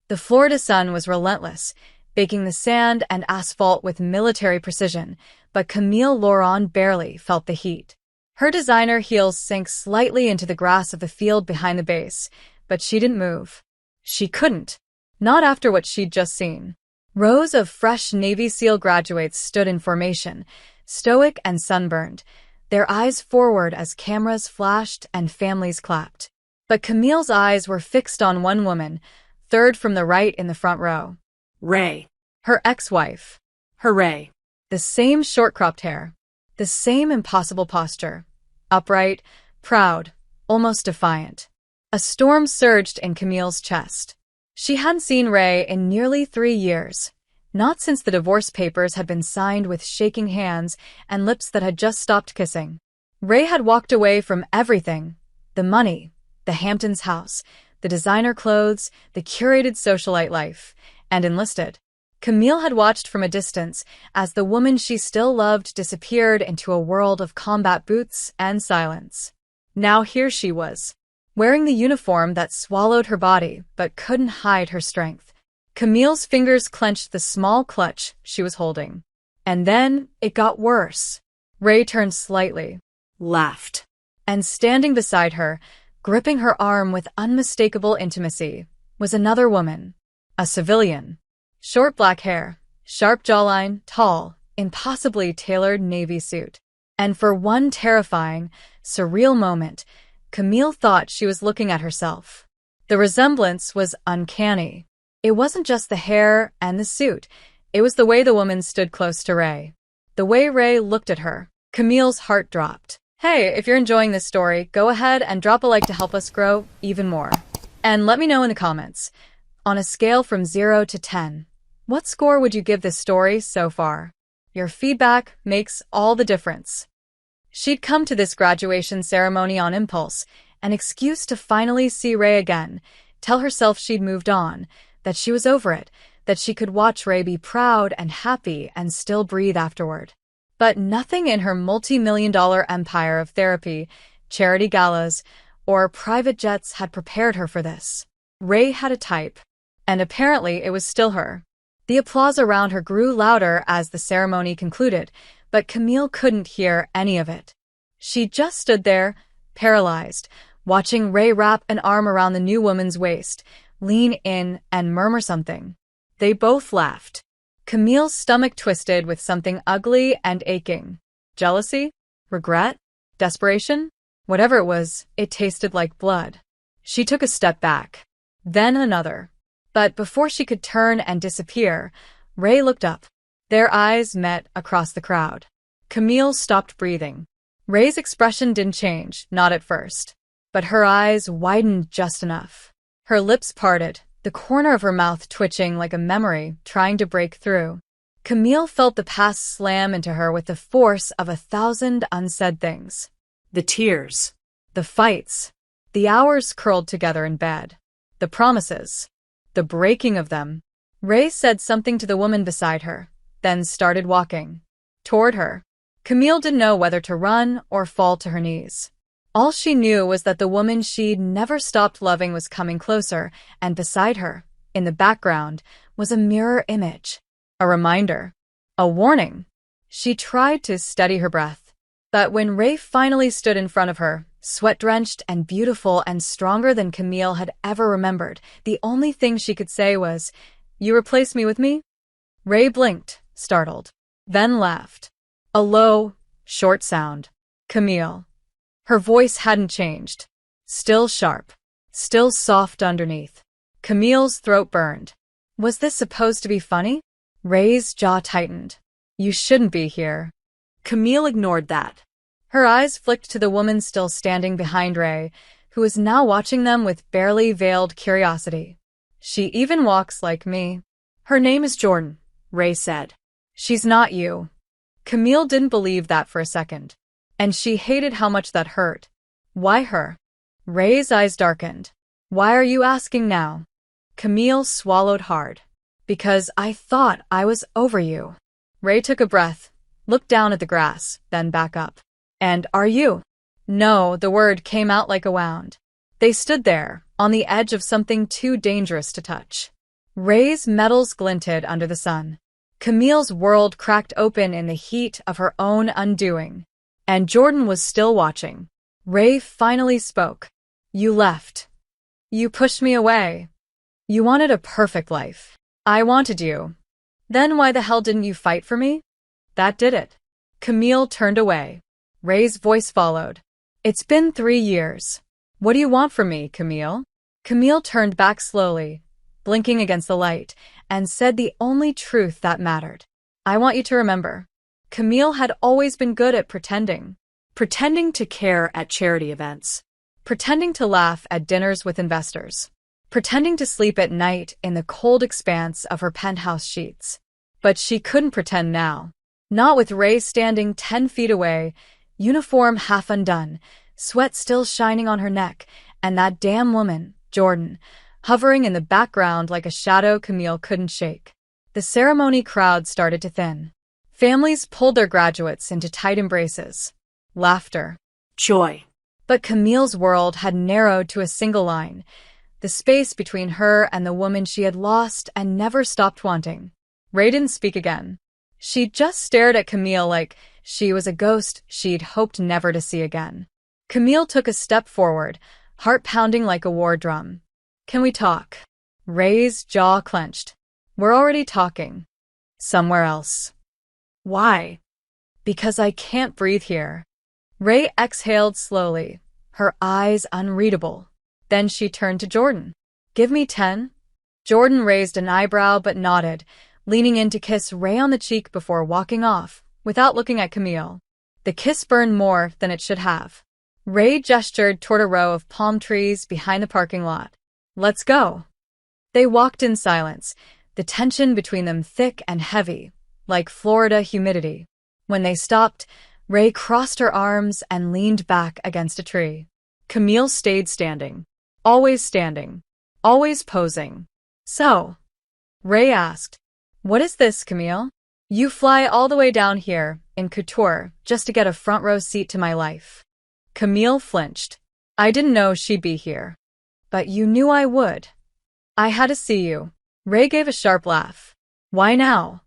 The Florida sun was relentless, baking the sand and asphalt with military precision, but Camille Laurent barely felt the heat. Her designer heels sank slightly into the grass of the field behind the base, but she didn't move. She couldn't. Not after what she'd just seen. Rows of fresh Navy SEAL graduates stood in formation, stoic and sunburned, their eyes forward as cameras flashed and families clapped. But Camille's eyes were fixed on one woman, third from the right in the front row. Ray. Her ex-wife. Hooray. The same short-cropped hair. The same impossible posture. Upright, proud, almost defiant. A storm surged in Camille's chest. She hadn't seen Ray in nearly 3 years. Not since the divorce papers had been signed with shaking hands and lips that had just stopped kissing. Ray had walked away from everything. The money, the Hamptons house, the designer clothes, the curated socialite life, and enlisted. Camille had watched from a distance as the woman she still loved disappeared into a world of combat boots and silence. Now here she was, wearing the uniform that swallowed her body but couldn't hide her strength. Camille's fingers clenched the small clutch she was holding. And then it got worse. Ray turned slightly, Laughed. and standing beside her, gripping her arm with unmistakable intimacy, was another woman. A civilian. Short black hair, sharp jawline, tall, impossibly tailored navy suit. And for one terrifying, surreal moment, Camille thought she was looking at herself. The resemblance was uncanny. It wasn't just the hair and the suit. It was the way the woman stood close to Ray. The way Ray looked at her. Camille's heart dropped. Hey, if you're enjoying this story, go ahead and drop a like to help us grow even more. And let me know in the comments, on a scale from 0 to 10, what score would you give this story so far? Your feedback makes all the difference. She'd come to this graduation ceremony on impulse, an excuse to finally see Ray again, tell herself she'd moved on, that she was over it, that she could watch Ray be proud and happy and still breathe afterward. But nothing in her multi-million-dollar empire of therapy, charity galas, or private jets had prepared her for this. Ray had a type, and apparently it was still her. The applause around her grew louder as the ceremony concluded, but Camille couldn't hear any of it. She just stood there, paralyzed, watching Ray wrap an arm around the new woman's waist, lean in, and murmur something. They both laughed. Camille's stomach twisted with something ugly and aching. Jealousy? Regret? Desperation? Whatever it was, it tasted like blood. She took a step back. Then another. But before she could turn and disappear, Ray looked up. Their eyes met across the crowd. Camille stopped breathing. Ray's expression didn't change, not at first. But her eyes widened just enough. Her lips parted, the corner of her mouth twitching like a memory trying to break through. Camille felt the past slam into her with the force of 1,000 unsaid things. The tears. The fights. The hours curled together in bed. The promises. The breaking of them. Ray said something to the woman beside her, then started walking. Toward her. Camille didn't know whether to run or fall to her knees. All she knew was that the woman she'd never stopped loving was coming closer, and beside her, in the background, was a mirror image. A reminder. A warning. She tried to steady her breath. But when Ray finally stood in front of her, sweat-drenched and beautiful and stronger than Camille had ever remembered, the only thing she could say was, "You replace me with me?" Ray blinked, startled, then laughed. A low, short sound. Camille. Her voice hadn't changed. Still sharp. Still soft underneath. Camille's throat burned. Was this supposed to be funny? Ray's jaw tightened. You shouldn't be here. Camille ignored that. Her eyes flicked to the woman still standing behind Ray, who was now watching them with barely veiled curiosity. She even walks like me. Her name is Jordan, Ray said. She's not you. Camille didn't believe that for a second. And she hated how much that hurt. Why her? Ray's eyes darkened. Why are you asking now? Camille swallowed hard. Because I thought I was over you. Ray took a breath, looked down at the grass, then back up. And are you? No, the word came out like a wound. They stood there, on the edge of something too dangerous to touch. Ray's metals glinted under the sun. Camille's world cracked open in the heat of her own undoing. And Jordan was still watching. Ray finally spoke. You left. You pushed me away. You wanted a perfect life. I wanted you. Then why the hell didn't you fight for me? That did it. Camille turned away. Ray's voice followed. It's been 3 years. What do you want from me, Camille? Camille turned back slowly, blinking against the light, and said the only truth that mattered. I want you to remember. Camille had always been good at pretending. Pretending to care at charity events. Pretending to laugh at dinners with investors. Pretending to sleep at night in the cold expanse of her penthouse sheets. But she couldn't pretend now. Not with Ray standing 10 feet away, uniform half undone, sweat still shining on her neck, and that damn woman, Jordan, hovering in the background like a shadow Camille couldn't shake. The ceremony crowd started to thin. Families pulled their graduates into tight embraces. Laughter. Joy. But Camille's world had narrowed to a single line, the space between her and the woman she had lost and never stopped wanting. Ray didn't speak again. She just stared at Camille like she was a ghost she'd hoped never to see again. Camille took a step forward, heart pounding like a war drum. Can we talk? Ray's jaw clenched. We're already talking. Somewhere else. Why? Because I can't breathe here. Ray exhaled slowly, her eyes unreadable. Then she turned to Jordan. Give me 10. Jordan raised an eyebrow but nodded, leaning in to kiss Ray on the cheek before walking off, without looking at Camille. The kiss burned more than it should have. Ray gestured toward a row of palm trees behind the parking lot. Let's go. They walked in silence, the tension between them thick and heavy, like Florida humidity. When they stopped, Ray crossed her arms and leaned back against a tree. Camille stayed standing. Always posing. So, Ray asked, what is this, Camille? You fly all the way down here, in couture, just to get a front row seat to my life. Camille flinched. I didn't know she'd be here. But you knew I would. I had to see you. Ray gave a sharp laugh. Why now?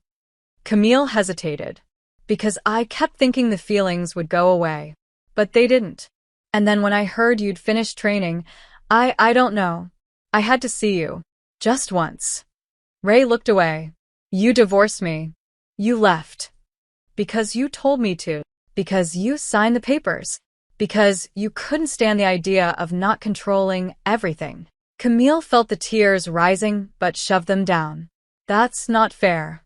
Camille hesitated. Because I kept thinking the feelings would go away. But they didn't. And then when I heard you'd finished training, I don't know. I had to see you. Just once. Ray looked away. You divorced me. You left. Because you told me to. Because you signed the papers. Because you couldn't stand the idea of not controlling everything. Camille felt the tears rising but shoved them down. That's not fair.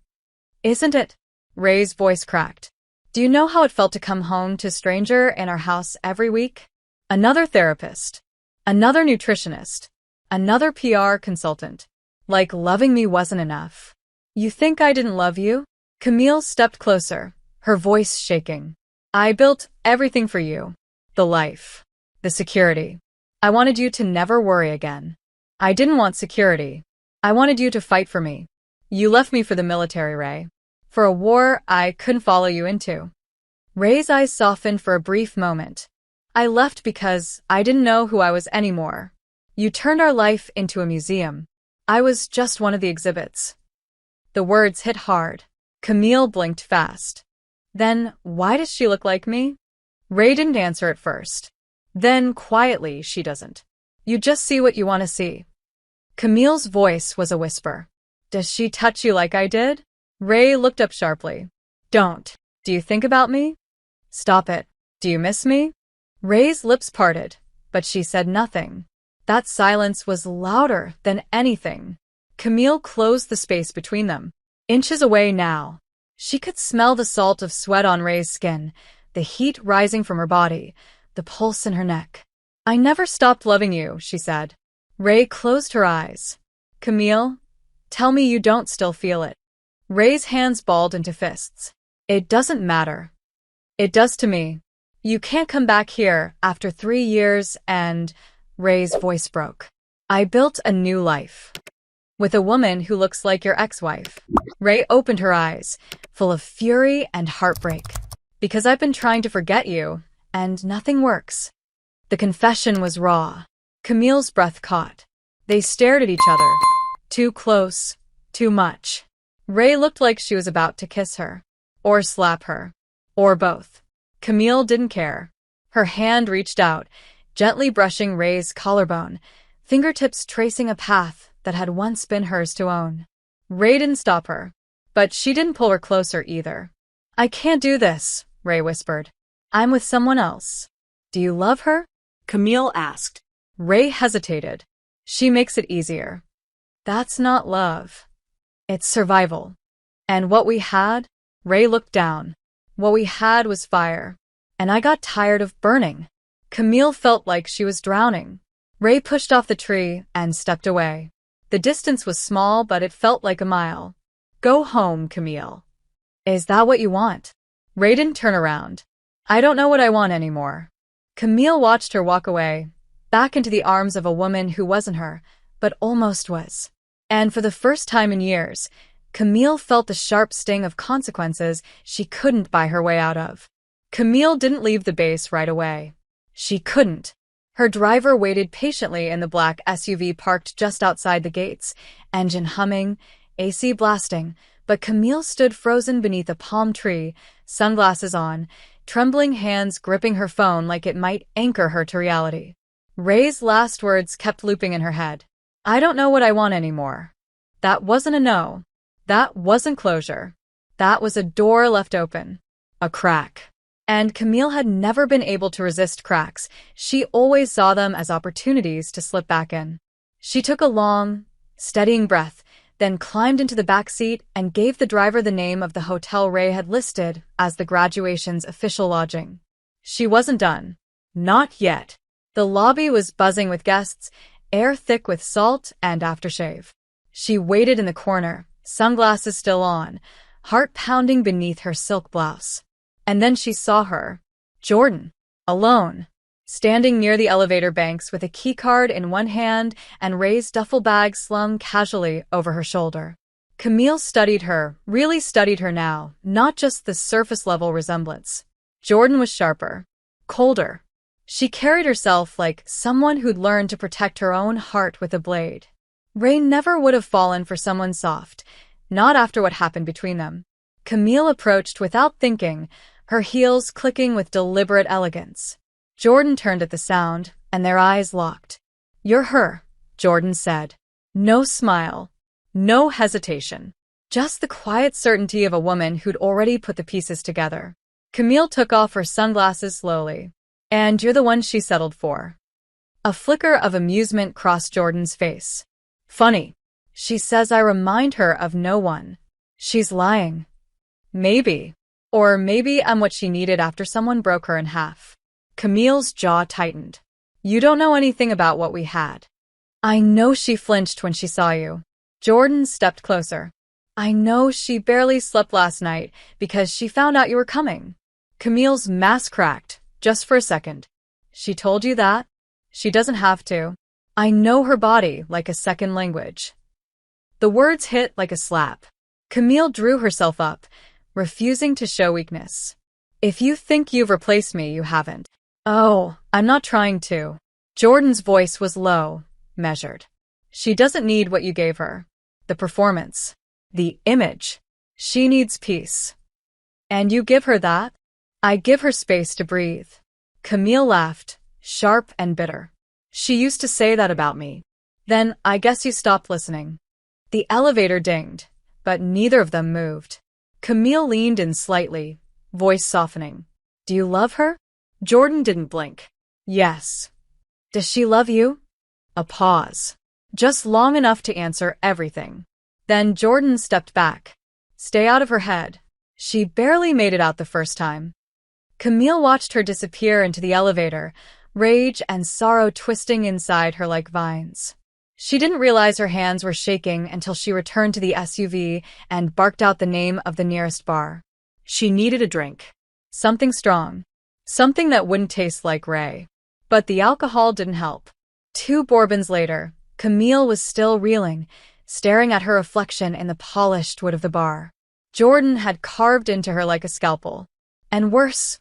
Isn't it? Ray's voice cracked. Do you know how it felt to come home to a stranger in our house every week? Another therapist. Another nutritionist. Another PR consultant. Like loving me wasn't enough. You think I didn't love you? Camille stepped closer, her voice shaking. I built everything for you. The life. The security. I wanted you to never worry again. I didn't want security. I wanted you to fight for me. You left me for the military, Ray. For a war I couldn't follow you into. Ray's eyes softened for a brief moment. I left because I didn't know who I was anymore. You turned our life into a museum. I was just one of the exhibits. The words hit hard. Camille blinked fast. Then, why does she look like me? Ray didn't answer at first. Then, quietly, she doesn't. You just see what you want to see. Camille's voice was a whisper. Does she touch you like I did? Ray looked up sharply. Don't. Do you think about me? Stop it. Do you miss me? Ray's lips parted, but she said nothing. That silence was louder than anything. Camille closed the space between them. Inches away now. She could smell the salt of sweat on Ray's skin, the heat rising from her body, the pulse in her neck. I never stopped loving you, she said. Ray closed her eyes. Camille, tell me you don't still feel it. Ray's hands balled into fists. It doesn't matter. It does to me. You can't come back here after 3 years and... Ray's voice broke. I built a new life. With a woman who looks like your ex-wife. Ray opened her eyes, full of fury and heartbreak. Because I've been trying to forget you, and nothing works. The confession was raw. Camille's breath caught. They stared at each other. Too close, Too much. Ray looked like she was about to kiss her. Or slap her. Or both. Camille didn't care. Her hand reached out, gently brushing Ray's collarbone, fingertips tracing a path that had once been hers to own. Ray didn't stop her. But she didn't pull her closer either. I can't do this, Ray whispered. I'm with someone else. Do you love her? Camille asked. Ray hesitated. She makes it easier. That's not love. It's survival. And what we had? Ray looked down. What we had was fire. And I got tired of burning. Camille felt like she was drowning. Ray pushed off the tree and stepped away. The distance was small, but it felt like a mile. Go home, Camille. Is that what you want? Ray didn't turn around. I don't know what I want anymore. Camille watched her walk away, back into the arms of a woman who wasn't her, but almost was. And for the first time in years, Camille felt the sharp sting of consequences she couldn't buy her way out of. Camille didn't leave the base right away. She couldn't. Her driver waited patiently in the black SUV parked just outside the gates, engine humming, AC blasting, but Camille stood frozen beneath a palm tree, sunglasses on, trembling hands gripping her phone like it might anchor her to reality. Ray's last words kept looping in her head. I don't know what I want anymore. That wasn't a no. That wasn't closure. That was a door left open. A crack. And Camille had never been able to resist cracks. She always saw them as opportunities to slip back in. She took a long, steadying breath, then climbed into the back seat and gave the driver the name of the hotel Ray had listed as the graduation's official lodging. She wasn't done. Not yet. The lobby was buzzing with guests, air thick with salt and aftershave. She waited in the corner, sunglasses still on, heart pounding beneath her silk blouse. And then she saw her, Jordan, alone, standing near the elevator banks with a keycard in one hand and Ray's duffel bag slung casually over her shoulder. Camille studied her, really studied her now, not just the surface-level resemblance. Jordan was sharper, colder. She carried herself like someone who'd learned to protect her own heart with a blade. Ray never would have fallen for someone soft, not after what happened between them. Camille approached without thinking, her heels clicking with deliberate elegance. Jordan turned at the sound, and their eyes locked. You're her, Jordan said. No smile. No hesitation. Just the quiet certainty of a woman who'd already put the pieces together. Camille took off her sunglasses slowly. And you're the one she settled for. A flicker of amusement crossed Jordan's face. Funny. She says I remind her of no one. She's lying. Maybe. Or maybe I'm what she needed after someone broke her in half. Camille's jaw tightened. You don't know anything about what we had. I know she flinched when she saw you. Jordan stepped closer. I know she barely slept last night because she found out you were coming. Camille's mask cracked, just for a second. She told you that? She doesn't have to. I know her body like a second language. The words hit like a slap. Camille drew herself up, refusing to show weakness. If you think you've replaced me, you haven't. Oh, I'm not trying to. Jordan's voice was low, measured. She doesn't need what you gave her. The performance. The image. She needs peace. And you give her that? I give her space to breathe. Camille laughed, sharp and bitter. She used to say that about me. Then I guess you stopped listening. The elevator dinged, but neither of them moved. Camille leaned in slightly, voice softening. Do you love her? Jordan didn't blink. Yes. Does she love you? A pause. Just long enough to answer everything. Then Jordan stepped back. Stay out of her head. She barely made it out the first time. Camille watched her disappear into the elevator, rage and sorrow twisting inside her like vines. She didn't realize her hands were shaking until she returned to the SUV and barked out the name of the nearest bar. She needed a drink. Something strong. Something that wouldn't taste like Ray. But the alcohol didn't help. 2 bourbons later, Camille was still reeling, staring at her reflection in the polished wood of the bar. Jordan had carved into her like a scalpel. And worse,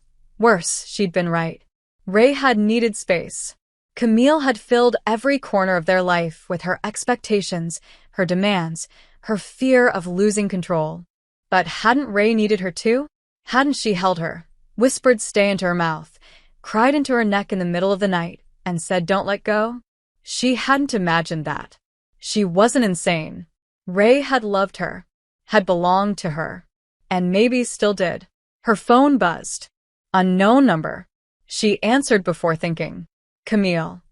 she'd been right. Ray had needed space. Camille had filled every corner of their life with her expectations, her demands, her fear of losing control. But hadn't Ray needed her too? Hadn't she held her, whispered stay into her mouth, cried into her neck in the middle of the night, and said don't let go? She hadn't imagined that. She wasn't insane. Ray had loved her, had belonged to her, and maybe still did. Her phone buzzed. Unknown number. She answered before thinking. Camille.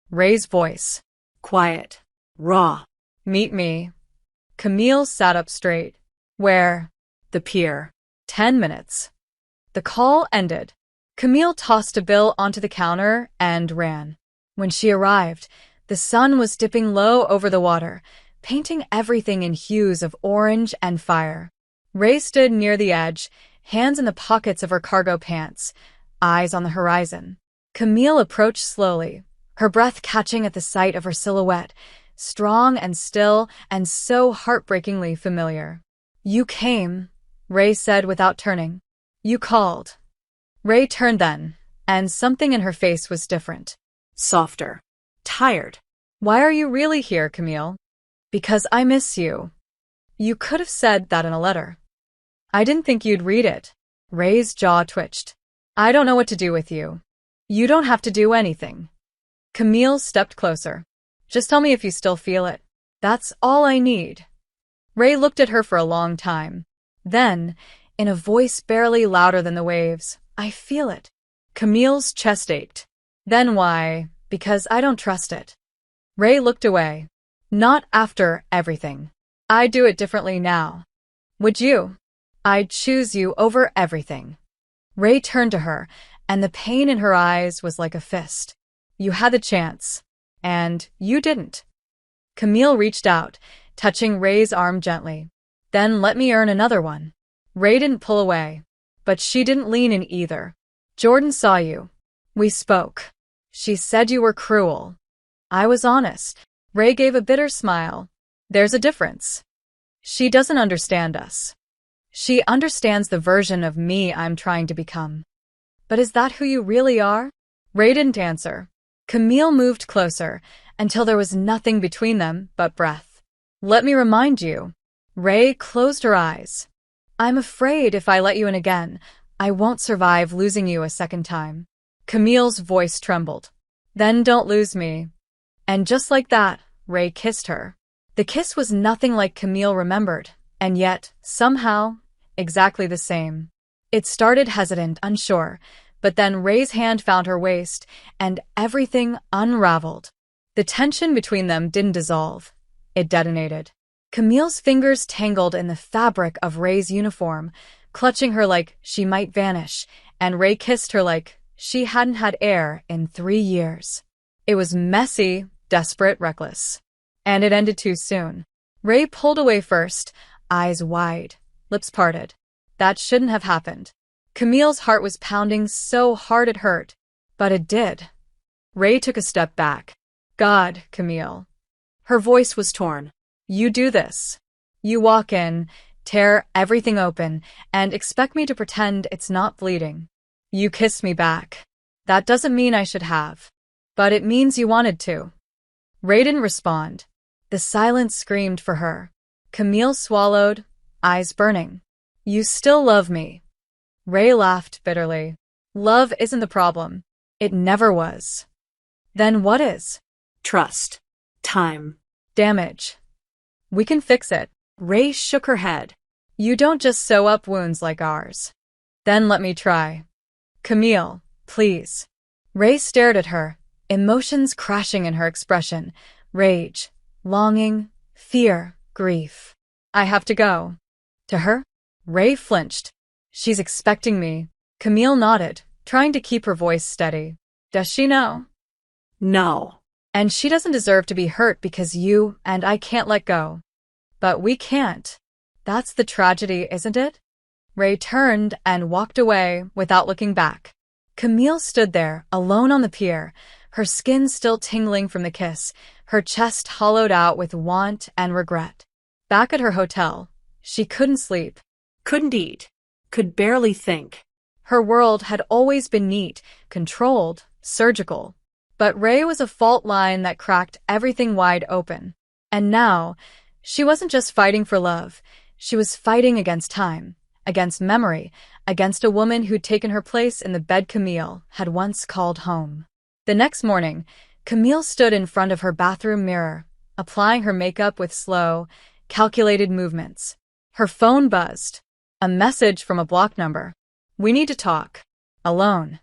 Ray's voice. Quiet. Raw. Meet me. Camille sat up straight. Where? The pier. 10 minutes. The call ended. Camille tossed a bill onto the counter and ran. When she arrived, the sun was dipping low over the water, painting everything in hues of orange and fire. Ray stood near the edge, hands in the pockets of her cargo pants, eyes on the horizon. Camille approached slowly, her breath catching at the sight of her silhouette, strong and still and so heartbreakingly familiar. You came, Ray said without turning. You called. Ray turned then, and something in her face was different. Softer. Tired. Why are you really here, Camille? Because I miss you. You could have said that in a letter. I didn't think you'd read it. Ray's jaw twitched. I don't know what to do with you. You don't have to do anything. Camille stepped closer. Just tell me if you still feel it. That's all I need. Ray looked at her for a long time. Then, in a voice barely louder than the waves, I feel it. Camille's chest ached. Then why? Because I don't trust it. Ray looked away. Not after everything. I'd do it differently now. Would you? I'd choose you over everything. Ray turned to her, and the pain in her eyes was like a fist. You had the chance, and you didn't. Camille reached out, touching Ray's arm gently. Then let me earn another one. Ray didn't pull away, but she didn't lean in either. Jordan saw you. We spoke. She said you were cruel. I was honest. Ray gave a bitter smile. There's a difference. She doesn't understand us. She understands the version of me I'm trying to become. But is that who you really are? Ray didn't answer. Camille moved closer until there was nothing between them but breath. Let me remind you. Ray closed her eyes. I'm afraid if I let you in again, I won't survive losing you a second time. Camille's voice trembled. Then don't lose me. And just like that, Ray kissed her. The kiss was nothing like Camille remembered, and yet, somehow, exactly the same. It started hesitant, unsure, but then Ray's hand found her waist, and everything unraveled. The tension between them didn't dissolve. It detonated. Camille's fingers tangled in the fabric of Ray's uniform, clutching her like she might vanish, and Ray kissed her like she hadn't had air in 3 years. It was messy, desperate, reckless. And it ended too soon. Ray pulled away first, eyes wide, lips parted. That shouldn't have happened. Camille's heart was pounding so hard it hurt, but it did. Ray took a step back. God, Camille. Her voice was torn. You do this. You walk in, tear everything open, and expect me to pretend it's not bleeding. You kiss me back. That doesn't mean I should have. But it means you wanted to. Ray didn't respond. The silence screamed for her. Camille swallowed, eyes burning. You still love me. Ray laughed bitterly. Love isn't the problem. It never was. Then what is? Trust. Time. Damage. We can fix it. Ray shook her head. You don't just sew up wounds like ours. Then let me try. Camille, please. Ray stared at her, emotions crashing in her expression. Rage, longing, fear, grief. I have to go. To her? Ray flinched. She's expecting me. Camille nodded, trying to keep her voice steady. Does she know? No. And she doesn't deserve to be hurt because you and I can't let go. But we can't. That's the tragedy, isn't it? Ray turned and walked away without looking back. Camille stood there, alone on the pier, her skin still tingling from the kiss, her chest hollowed out with want and regret. Back at her hotel, she couldn't sleep. Couldn't eat. Could barely think. Her world had always been neat, controlled, surgical. But Ray was a fault line that cracked everything wide open. And now, She wasn't just fighting for love. She was fighting against time, against memory, against a woman who'd taken her place in the bed Camille had once called home. The next morning, Camille stood in front of her bathroom mirror, applying her makeup with slow, calculated movements. Her phone buzzed. A message from a block number. "We need to talk. Alone."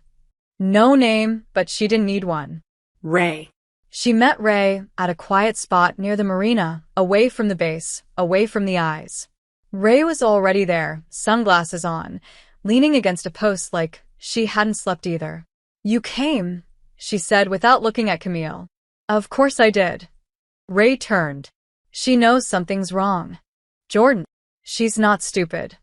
No name, but she didn't need one. Ray. She met Ray at a quiet spot near the marina, away from the base, away from the eyes. Ray was already there, sunglasses on, leaning against a post like she hadn't slept either. "You came," she said without looking at Camille. "Of course I did." Ray turned. "She knows something's wrong. Jordan. She's not stupid."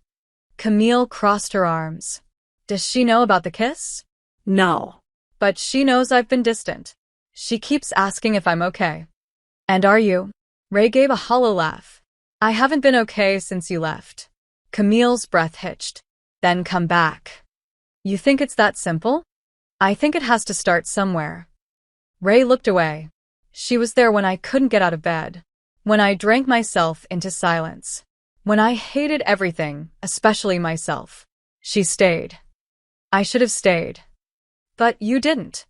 Camille crossed her arms. "Does she know about the kiss?" No. "But she knows I've been distant. She keeps asking if I'm okay." "And are you?" Ray gave a hollow laugh. "I haven't been okay since you left." Camille's breath hitched. "Then come back." "You think it's that simple?" "I think it has to start somewhere." Ray looked away. "She was there when I couldn't get out of bed. When I drank myself into silence. When I hated everything, especially myself. She stayed. I should have stayed. But you didn't."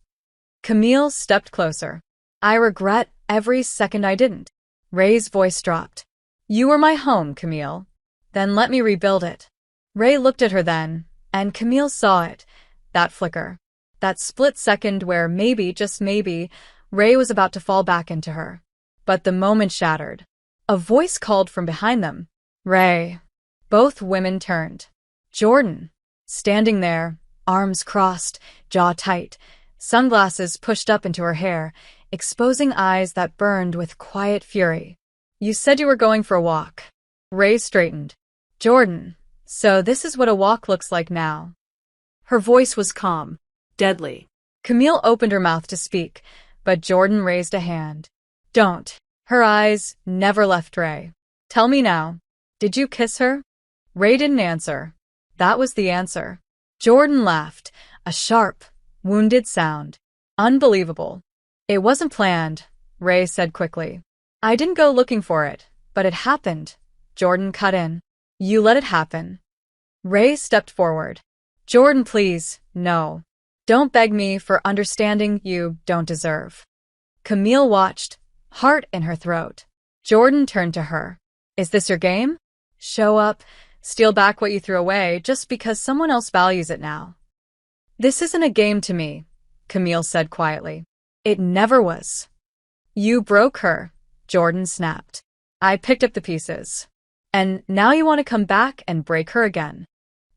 Camille stepped closer. "I regret every second I didn't." Ray's voice dropped. "You were my home, Camille. Then let me rebuild it." Ray looked at her then, and Camille saw it. That flicker. That split second where maybe, just maybe, Ray was about to fall back into her. But the moment shattered. A voice called from behind them. "Ray." Both women turned. Jordan. Standing there, arms crossed, jaw tight, sunglasses pushed up into her hair, exposing eyes that burned with quiet fury. "You said you were going for a walk." Ray straightened. "Jordan, so this is what a walk looks like now." Her voice was calm, deadly. Camille opened her mouth to speak, but Jordan raised a hand. "Don't." Her eyes never left Ray. "Tell me now. Did you kiss her?" Ray didn't answer. That was the answer. Jordan laughed, a sharp, wounded sound. "Unbelievable." "It wasn't planned," Ray said quickly. "I didn't go looking for it, but it happened." Jordan cut in. "You let it happen." Ray stepped forward. "Jordan, please, no. Don't beg me for understanding you don't deserve." Camille watched, heart in her throat. Jordan turned to her. "Is this your game? Show up, steal back what you threw away just because someone else values it now." "This isn't a game to me," Camille said quietly. "It never was." "You broke her," Jordan snapped. "I picked up the pieces. And now you want to come back and break her again."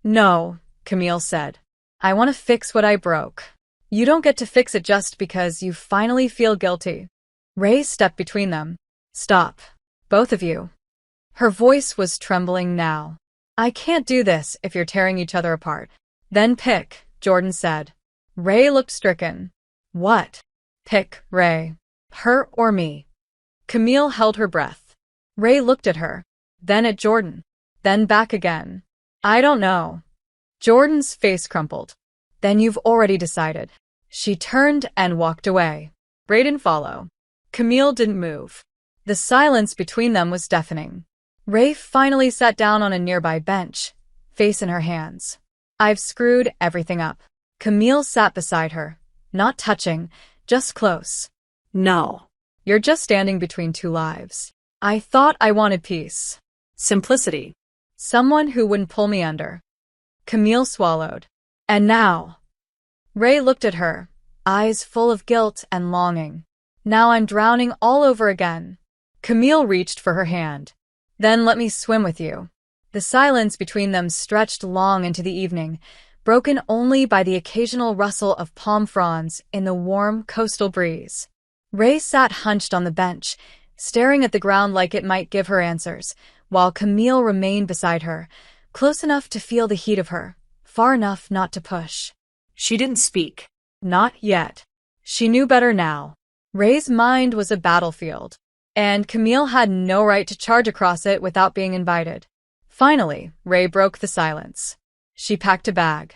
"No," Camille said. "I want to fix what I broke. You don't get to fix it just because you finally feel guilty." Ray stepped between them. "Stop. Both of you." Her voice was trembling now. "I can't do this if you're tearing each other apart." "Then pick," Jordan said. Ray looked stricken. "What?" "Pick, Ray. Her or me." Camille held her breath. Ray looked at her, then at Jordan, then back again. "I don't know." Jordan's face crumpled. "Then you've already decided." She turned and walked away. Ray didn't follow. Camille didn't move. The silence between them was deafening. Ray finally sat down on a nearby bench, face in her hands. "I've screwed everything up." Camille sat beside her, not touching, just close. No. "You're just standing between two lives. I thought I wanted peace. Simplicity. Someone who wouldn't pull me under." Camille swallowed. "And now?" Ray looked at her, eyes full of guilt and longing. "Now I'm drowning all over again." Camille reached for her hand. "Then let me swim with you." The silence between them stretched long into the evening, broken only by the occasional rustle of palm fronds in the warm coastal breeze. Ray sat hunched on the bench, staring at the ground like it might give her answers, while Camille remained beside her, close enough to feel the heat of her, far enough not to push. She didn't speak. Not yet. She knew better now. Ray's mind was a battlefield, and Camille had no right to charge across it without being invited. Finally, Ray broke the silence. She packed a bag.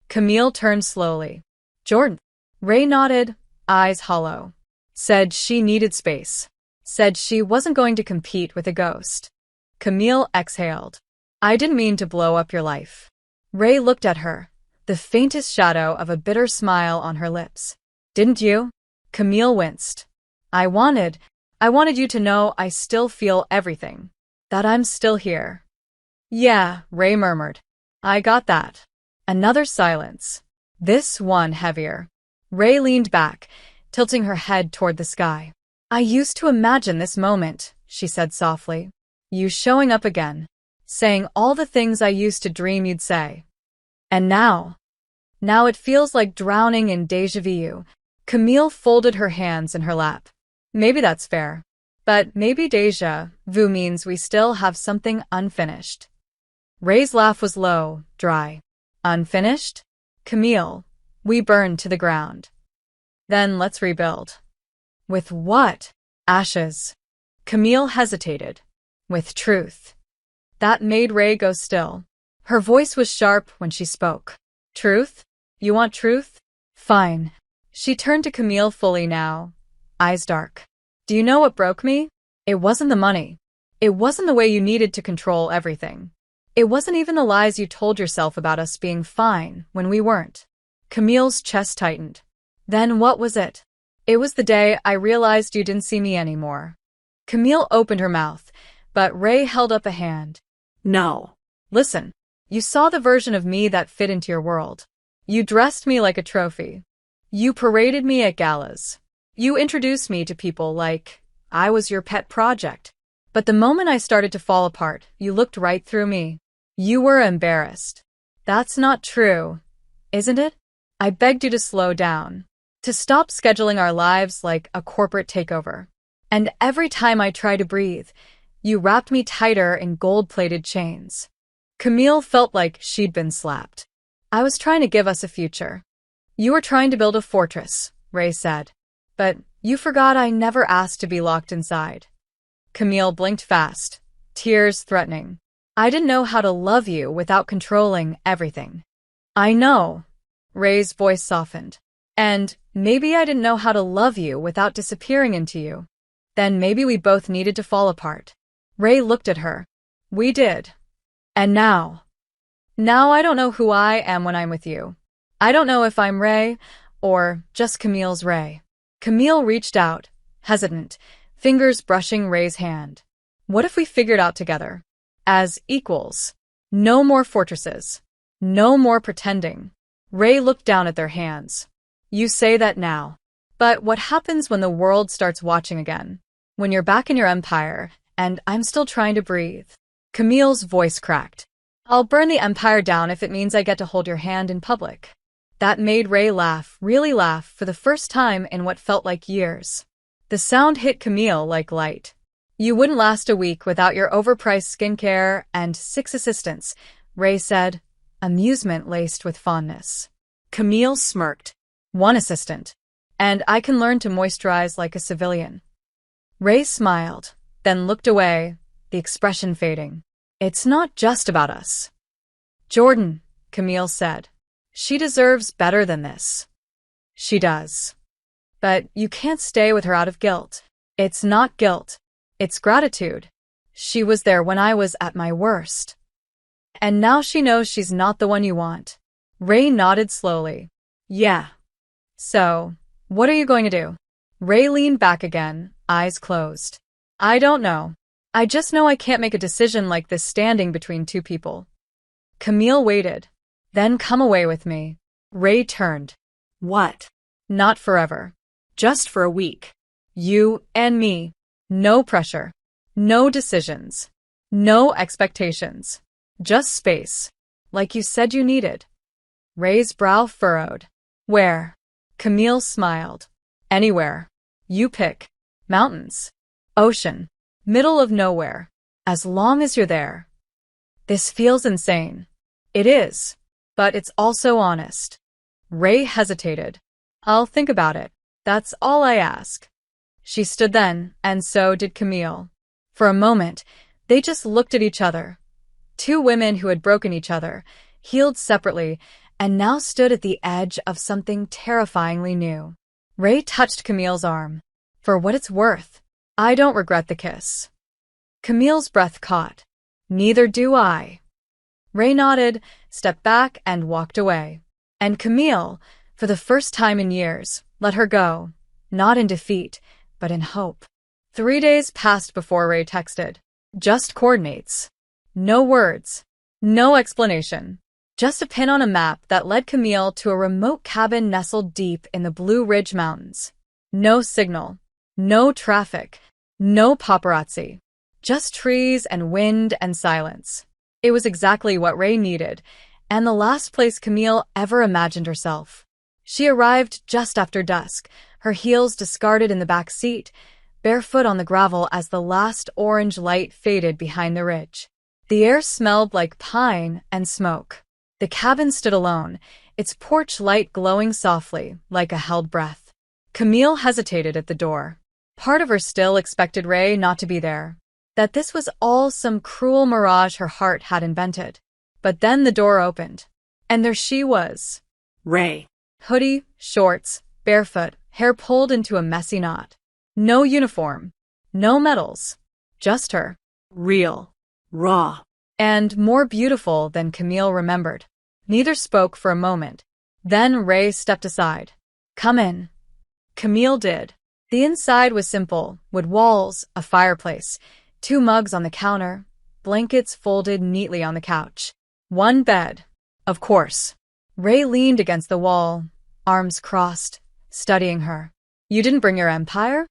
Camille turned slowly. "Jordan." Ray nodded, eyes hollow. "Said she needed space. said she wasn't going to compete with a ghost. Camille exhaled. I didn't mean to blow up your life. Ray looked at her, the faintest shadow of a bitter smile on her lips. Didn't you? Camille winced. I wanted you to know I still feel everything. That I'm still here. Yeah, Ray murmured. I got that. Another silence. This one heavier. Ray leaned back, tilting her head toward the sky. I used to imagine this moment, she said softly. You showing up again, saying all the things I used to dream you'd say. And now it feels like drowning in déjà vu. Camille folded her hands in her lap. Maybe that's fair. But maybe déjà vu means we still have something unfinished. Ray's laugh was low, dry. Unfinished? Camille, we burned to the ground. Then let's rebuild. With what? Ashes. Camille hesitated. With truth. That made Ray go still. Her voice was sharp when she spoke. Truth? You want truth? Fine. She turned to Camille fully now, eyes dark. Do you know what broke me? It wasn't the money. It wasn't the way you needed to control everything. It wasn't even the lies you told yourself about us being fine when we weren't. Camille's chest tightened. Then what was it? It was the day I realized you didn't see me anymore. Camille opened her mouth, but Ray held up a hand. No. Listen, you saw the version of me that fit into your world. You dressed me like a trophy. You paraded me at galas. You introduced me to people like I was your pet project. But the moment I started to fall apart, you looked right through me. You were embarrassed. That's not true, isn't it? I begged you to slow down, to stop scheduling our lives like a corporate takeover. And every time I tried to breathe, you wrapped me tighter in gold-plated chains. Camille felt like she'd been slapped. I was trying to give us a future. You were trying to build a fortress, Ray said. But you forgot I never asked to be locked inside. Camille blinked fast, tears threatening. I didn't know how to love you without controlling everything. I know. Ray's voice softened. And maybe I didn't know how to love you without disappearing into you. Then maybe we both needed to fall apart. Ray looked at her. We did. And now I don't know who I am when I'm with you. I don't know if I'm Ray or just Camille's Ray. Camille reached out, hesitant, fingers brushing Ray's hand. What if we figured out together? As equals. No more fortresses. No more pretending. Ray looked down at their hands. You say that now. But what happens when the world starts watching again? When you're back in your empire, and I'm still trying to breathe? Camille's voice cracked. I'll burn the empire down if it means I get to hold your hand in public. That made Ray laugh, really laugh, for the first time in what felt like years. The sound hit Camille like light. You wouldn't last a week without your overpriced skincare and 6 assistants, Ray said, amusement laced with fondness. Camille smirked. 1 assistant. And I can learn to moisturize like a civilian. Ray smiled, then looked away, the expression fading. It's not just about us. Jordan, Camille said. She deserves better than this. She does. But you can't stay with her out of guilt. It's not guilt. It's gratitude. She was there when I was at my worst. And now she knows she's not the one you want. Ray nodded slowly. Yeah. So, what are you going to do? Ray leaned back again, eyes closed. I don't know. I just know I can't make a decision like this standing between 2 people. Camille waited. Then come away with me. Ray turned. What? Not forever. Just for a week. You and me. No pressure. No decisions. No expectations. Just space. Like you said you needed. Ray's brow furrowed. Where? Camille smiled. Anywhere. You pick. Mountains. Ocean. Middle of nowhere. As long as you're there. This feels insane. It is. But it's also honest. Ray hesitated. I'll think about it. That's all I ask. She stood then, and so did Camille. For a moment, they just looked at each other. 2 women who had broken each other, healed separately, and now stood at the edge of something terrifyingly new. Ray touched Camille's arm. For what it's worth, I don't regret the kiss. Camille's breath caught. Neither do I. Ray nodded, stepped back, and walked away. And Camille, for the first time in years, let her go, not in defeat, but in hope. 3 days passed before Ray texted. Just coordinates. No words. No explanation. Just a pin on a map that led Camille to a remote cabin nestled deep in the Blue Ridge Mountains. No signal. No traffic. No paparazzi. Just trees and wind and silence. It was exactly what Ray needed, and the last place Camille ever imagined herself. She arrived just after dusk, her heels discarded in the back seat, barefoot on the gravel as the last orange light faded behind the ridge. The air smelled like pine and smoke. The cabin stood alone, its porch light glowing softly, like a held breath. Camille hesitated at the door. Part of her still expected Ray not to be there, that this was all some cruel mirage her heart had invented. But then the door opened, and there she was. Ray. Hoodie, shorts, barefoot, hair pulled into a messy knot. No uniform, no medals, just her. Real. Raw. And more beautiful than Camille remembered. Neither spoke for a moment. Then Ray stepped aside. Come in. Camille did. The inside was simple, wood walls, a fireplace, 2 mugs on the counter, blankets folded neatly on the couch. 1 bed. Of course. Ray leaned against the wall, arms crossed, studying her. You didn't bring your empire?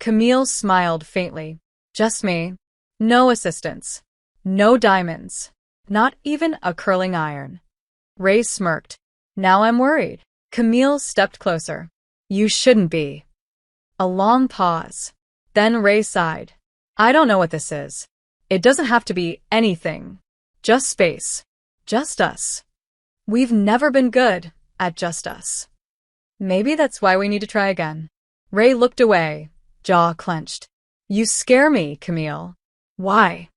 Camille smiled faintly. Just me. No assistants. No diamonds. Not even a curling iron. Ray smirked. Now I'm worried. Camille stepped closer. You shouldn't be. A long pause. Then Ray sighed. I don't know what this is. It doesn't have to be anything. Just space. Just us. We've never been good at just us. Maybe that's why we need to try again. Ray looked away, jaw clenched. You scare me, Camille. Why?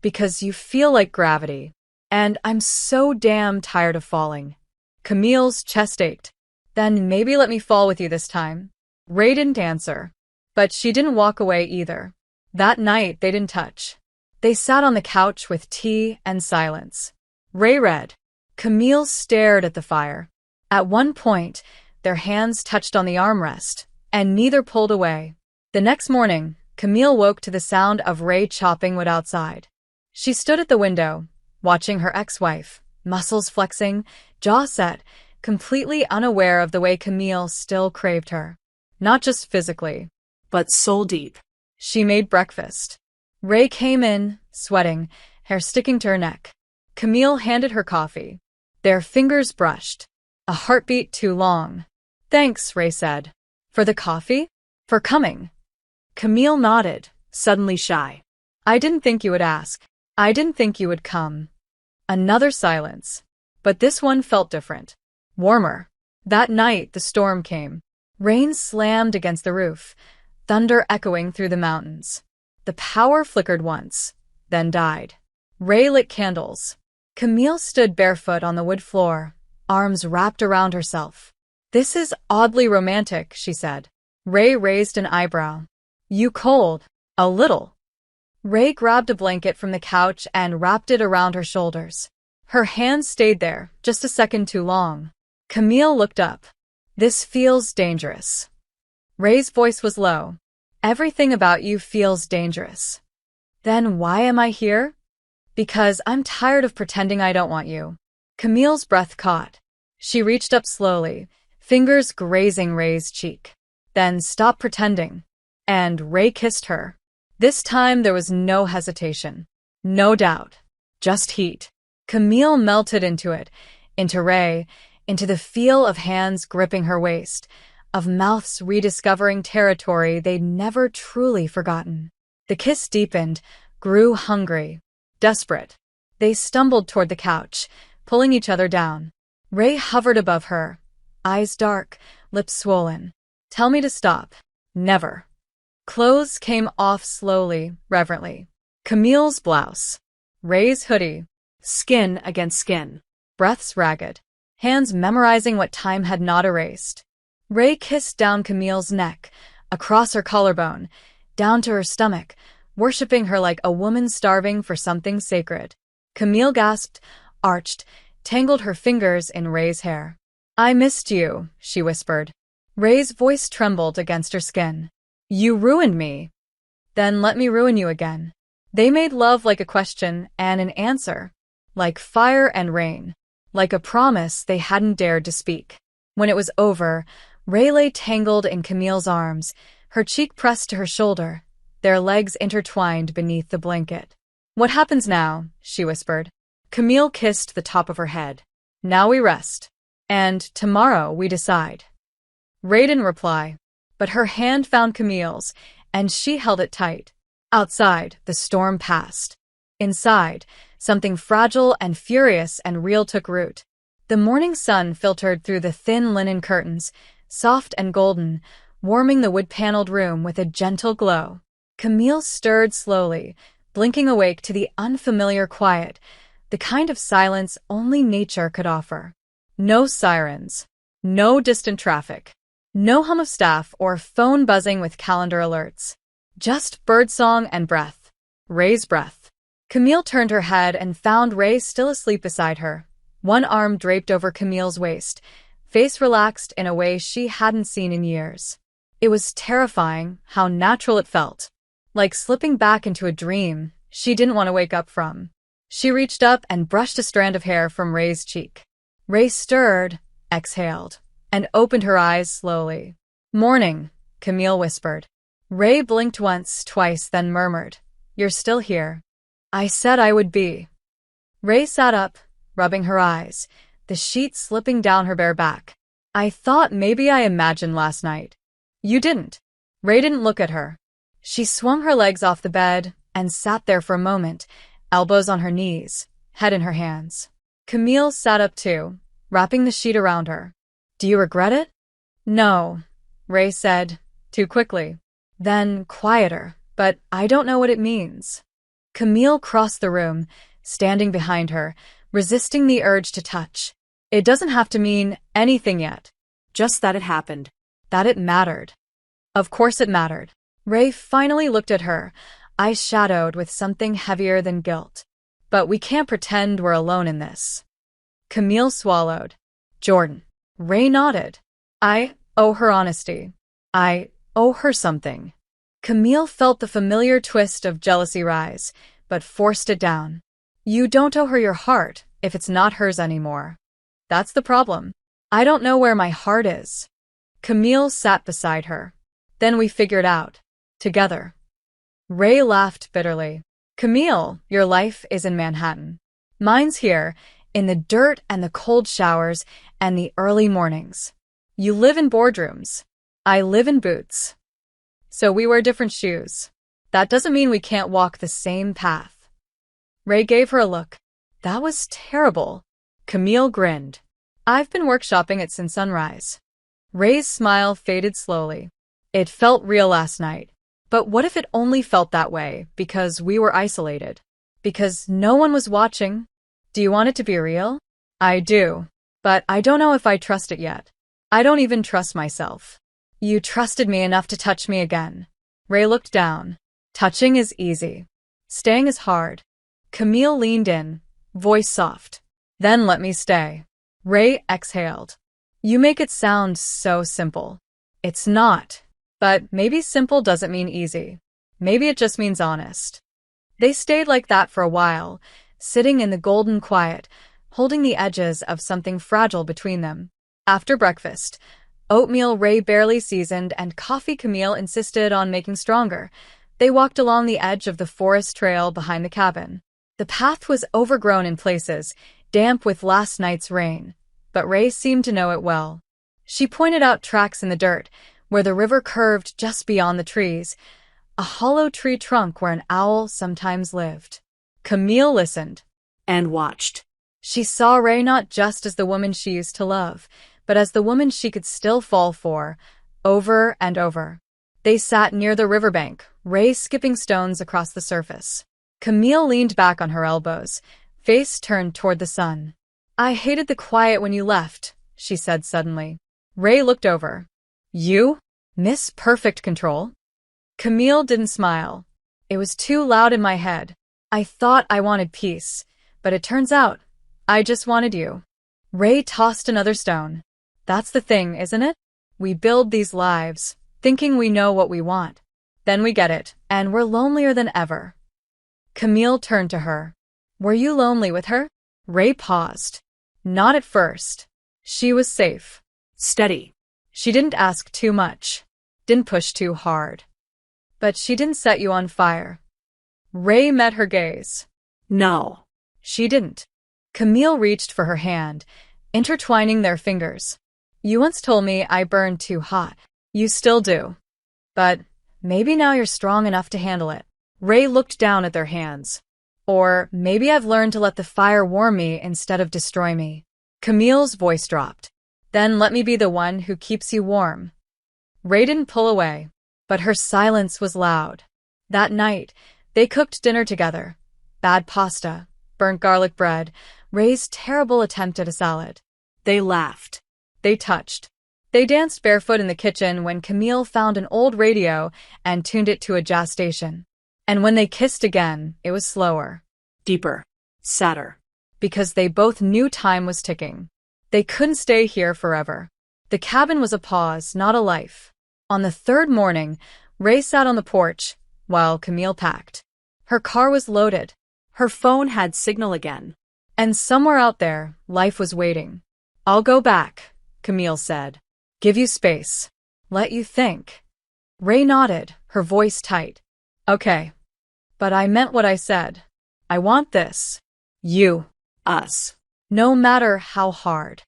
Because you feel like gravity, and I'm so damn tired of falling. Camille's chest ached. Then maybe let me fall with you this time. Ray didn't answer, but she didn't walk away either. That night they didn't touch. They sat on the couch with tea and silence. Ray read. Camille stared at the fire. At one point, their hands touched on the armrest, and neither pulled away. The next morning, Camille woke to the sound of Ray chopping wood outside. She stood at the window, watching her ex-wife, muscles flexing, jaw set, completely unaware of the way Camille still craved her. Not just physically, but soul deep. She made breakfast. Ray came in, sweating, hair sticking to her neck. Camille handed her coffee. Their fingers brushed. A heartbeat too long. Thanks, Ray said. For the coffee? For coming. Camille nodded, suddenly shy. I didn't think you would ask. I didn't think you would come. Another silence. But this one felt different. Warmer. That night, the storm came. Rain slammed against the roof, thunder echoing through the mountains. The power flickered once, then died. Ray lit candles. Camille stood barefoot on the wood floor, arms wrapped around herself. This is oddly romantic, she said. Ray raised an eyebrow. You cold? A little. Ray grabbed a blanket from the couch and wrapped it around her shoulders. Her hands stayed there, just a second too long. Camille looked up. This feels dangerous. Ray's voice was low. Everything about you feels dangerous. Then why am I here? Because I'm tired of pretending I don't want you. Camille's breath caught. She reached up slowly, fingers grazing Ray's cheek. Then stopped pretending. And Ray kissed her. This time there was no hesitation. No doubt. Just heat. Camille melted into it, into Ray, into the feel of hands gripping her waist, of mouths rediscovering territory they'd never truly forgotten. The kiss deepened, grew hungry, desperate. They stumbled toward the couch, pulling each other down. Ray hovered above her, eyes dark, lips swollen. Tell me to stop. Never. Clothes came off slowly, reverently. Camille's blouse. Ray's hoodie. Skin against skin. Breaths ragged. Hands memorizing what time had not erased. Ray kissed down Camille's neck, across her collarbone, down to her stomach, worshipping her like a woman starving for something sacred. Camille gasped, arched, tangled her fingers in Ray's hair. "I missed you," she whispered. Ray's voice trembled against her skin. "You ruined me." "Then let me ruin you again." They made love like a question and an answer, like fire and rain, like a promise they hadn't dared to speak. When it was over, Ray lay tangled in Camille's arms, her cheek pressed to her shoulder, their legs intertwined beneath the blanket. "What happens now?" she whispered. Camille kissed the top of her head. "Now we rest. And tomorrow we decide." Ray didn't reply, but her hand found Camille's, and she held it tight. Outside, the storm passed. Inside, something fragile and furious and real took root. The morning sun filtered through the thin linen curtains, soft and golden, warming the wood-paneled room with a gentle glow. Camille stirred slowly, blinking awake to the unfamiliar quiet, the kind of silence only nature could offer. No sirens, no distant traffic, no hum of staff or phone buzzing with calendar alerts. Just birdsong and breath. Ray's breath. Camille turned her head and found Ray still asleep beside her, one arm draped over Camille's waist, face relaxed in a way she hadn't seen in years. It was terrifying how natural it felt, like slipping back into a dream she didn't want to wake up from. She reached up and brushed a strand of hair from Ray's cheek. Ray stirred, exhaled, and opened her eyes slowly. "Morning," Camille whispered. Ray blinked once, twice, then murmured, "You're still here." "I said I would be." Ray sat up, rubbing her eyes, the sheet slipping down her bare back. "I thought maybe I imagined last night." "You didn't." Ray didn't look at her. She swung her legs off the bed and sat there for a moment, elbows on her knees, head in her hands. Camille sat up too, wrapping the sheet around her. "Do you regret it?" "No," Ray said, too quickly. Then quieter, "But I don't know what it means." Camille crossed the room, standing behind her, resisting the urge to touch. "It doesn't have to mean anything yet. Just that it happened. That it mattered." Of course it mattered. Ray finally looked at her, eyes shadowed with something heavier than guilt. "But we can't pretend we're alone in this." Camille swallowed. "Jordan." Ray nodded. "I owe her honesty. I owe her something." Camille felt the familiar twist of jealousy rise, but forced it down. "You don't owe her your heart if it's not hers anymore. That's the problem. I don't know where my heart is." Camille sat beside her. "Then we figured out. Together." Ray laughed bitterly. "Camille, your life is in Manhattan. Mine's here, in the dirt and the cold showers and the early mornings. You live in boardrooms. I live in boots. So we wear different shoes. That doesn't mean we can't walk the same path." Ray gave her a look. "That was terrible." Camille grinned. "I've been workshopping it since sunrise." Ray's smile faded slowly. "It felt real last night. But what if it only felt that way because we were isolated? Because no one was watching? Do you want it to be real?" "I do. But I don't know if I trust it yet. I don't even trust myself." "You trusted me enough to touch me again." Ray looked down. "Touching is easy. Staying is hard." Camille leaned in, voice soft. "Then let me stay." Ray exhaled. "You make it sound so simple." "It's not. But maybe simple doesn't mean easy. Maybe it just means honest." They stayed like that for a while, sitting in the golden quiet, holding the edges of something fragile between them. After breakfast, oatmeal Ray barely seasoned and coffee Camille insisted on making stronger, they walked along the edge of the forest trail behind the cabin. The path was overgrown in places, damp with last night's rain, but Ray seemed to know it well. She pointed out tracks in the dirt, where the river curved just beyond the trees, a hollow tree trunk where an owl sometimes lived. Camille listened. And watched. She saw Ray not just as the woman she used to love, but as the woman she could still fall for, over and over. They sat near the riverbank, Ray skipping stones across the surface. Camille leaned back on her elbows, face turned toward the sun. "I hated the quiet when you left," she said suddenly. Ray looked over. "You? Miss Perfect Control?" Camille didn't smile. It was too loud in my head. I thought I wanted peace, but it turns out I just wanted you. Ray tossed another stone. That's the thing, isn't it? We build these lives, thinking we know what we want. Then we get it, and we're lonelier than ever. Camille turned to her. Were you lonely with her? Ray paused. Not at first. She was safe. Steady. She didn't ask too much. Didn't push too hard. But she didn't set you on fire. Ray met her gaze. No. She didn't. Camille reached for her hand, intertwining their fingers. You once told me I burned too hot. You still do. But maybe now you're strong enough to handle it. Ray looked down at their hands. Or maybe I've learned to let the fire warm me instead of destroy me. Camille's voice dropped. Then let me be the one who keeps you warm. Ray didn't pull away, but her silence was loud. That night, they cooked dinner together. Bad pasta, burnt garlic bread, Ray's terrible attempt at a salad. They laughed. They touched. They danced barefoot in the kitchen when Camille found an old radio and tuned it to a jazz station. And when they kissed again, it was slower. Deeper. Sadder. Because they both knew time was ticking. They couldn't stay here forever. The cabin was a pause, not a life. On the third morning, Ray sat on the porch while Camille packed. Her car was loaded. Her phone had signal again. And somewhere out there, life was waiting. I'll go back, Camille said. Give you space. Let you think. Ray nodded, her voice tight. Okay. But I meant what I said. I want this. You. Us. No matter how hard.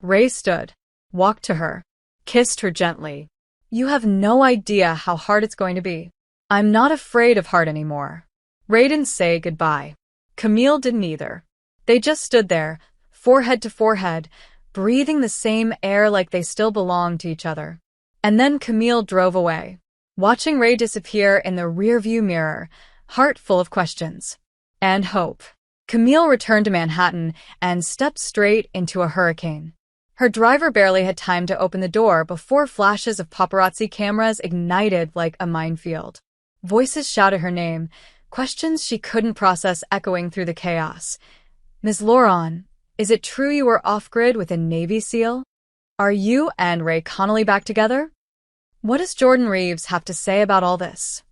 Ray stood, walked to her, kissed her gently. You have no idea how hard it's going to be. I'm not afraid of hard anymore. Ray didn't say goodbye. Camille didn't either. They just stood there, forehead to forehead, breathing the same air like they still belonged to each other. And then Camille drove away, watching Ray disappear in the rearview mirror, heart full of questions and hope. Camille returned to Manhattan and stepped straight into a hurricane. Her driver barely had time to open the door before flashes of paparazzi cameras ignited like a minefield. Voices shouted her name, questions she couldn't process echoing through the chaos. Ms. Lauron, is it true you were off-grid with a Navy SEAL? Are you and Ray Connolly back together? What does Jordan Reeves have to say about all this?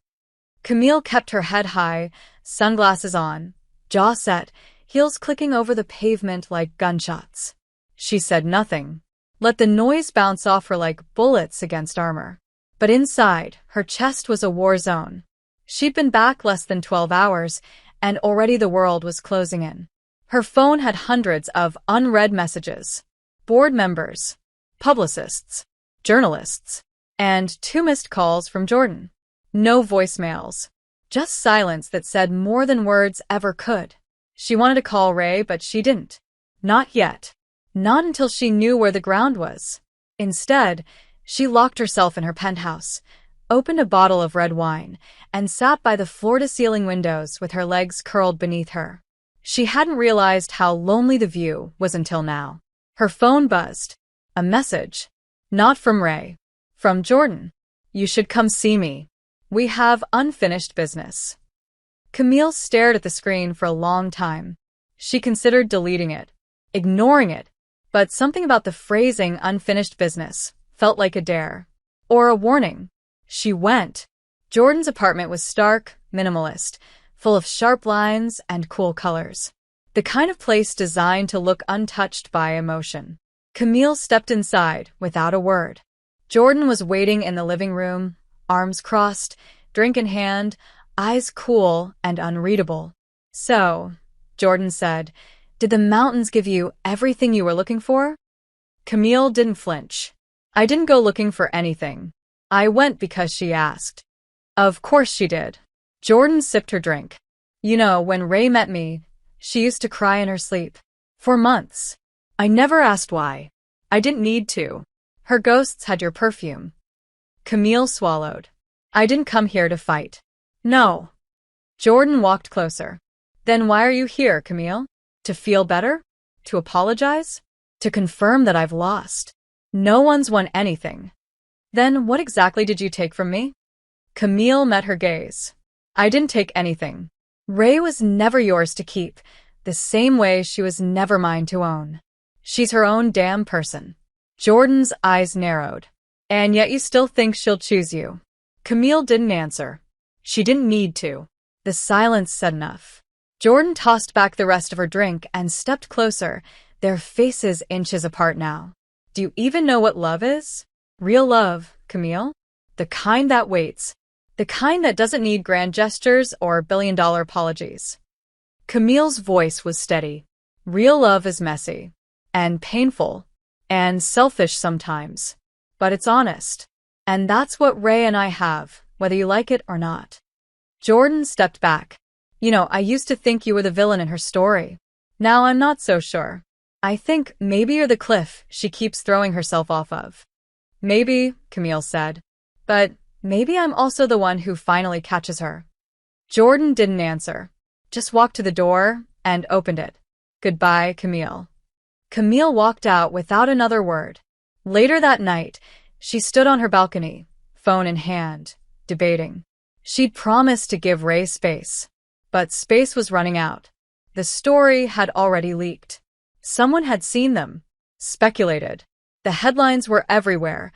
Camille kept her head high, sunglasses on, jaw set, heels clicking over the pavement like gunshots. She said nothing. Let the noise bounce off her like bullets against armor. But inside, her chest was a war zone. She'd been back less than 12 hours, and already the world was closing in. Her phone had hundreds of unread messages. Board members, publicists, journalists, and 2 missed calls from Jordan. No voicemails. Just silence that said more than words ever could. She wanted to call Ray, but she didn't. Not yet. Not until she knew where the ground was. Instead, she locked herself in her penthouse, opened a bottle of red wine, and sat by the floor-to-ceiling windows with her legs curled beneath her. She hadn't realized how lonely the view was until now. Her phone buzzed. A message. Not from Ray. From Jordan. You should come see me. We have unfinished business. Camille stared at the screen for a long time. She considered deleting it, ignoring it, but something about the phrasing unfinished business felt like a dare. Or a warning. She went. Jordan's apartment was stark, minimalist, full of sharp lines and cool colors. The kind of place designed to look untouched by emotion. Camille stepped inside without a word. Jordan was waiting in the living room, arms crossed, drink in hand, eyes cool and unreadable. So, Jordan said, did the mountains give you everything you were looking for? Camille didn't flinch. I didn't go looking for anything. I went because she asked. Of course she did. Jordan sipped her drink. You know, when Ray met me, she used to cry in her sleep. For months. I never asked why. I didn't need to. Her ghosts had your perfume. Camille swallowed. I didn't come here to fight. No. Jordan walked closer. Then why are you here, Camille? To feel better? To apologize? To confirm that I've lost? No one's won anything. Then what exactly did you take from me? Camille met her gaze. I didn't take anything. Ray was never yours to keep, the same way she was never mine to own. She's her own damn person. Jordan's eyes narrowed. And yet you still think she'll choose you. Camille didn't answer. She didn't need to. The silence said enough. Jordan tossed back the rest of her drink and stepped closer, their faces inches apart now. Do you even know what love is? Real love, Camille? The kind that waits. The kind that doesn't need grand gestures or billion-dollar apologies. Camille's voice was steady. Real love is messy. And painful. And selfish sometimes. But it's honest. And that's what Ray and I have, whether you like it or not. Jordan stepped back. You know, I used to think you were the villain in her story. Now I'm not so sure. I think maybe you're the cliff she keeps throwing herself off of. Maybe, Camille said. But maybe I'm also the one who finally catches her. Jordan didn't answer. Just walked to the door and opened it. Goodbye, Camille. Camille walked out without another word. Later that night, she stood on her balcony, phone in hand, debating. She'd promised to give Ray space. But space was running out. The story had already leaked. Someone had seen them. Speculated. The headlines were everywhere.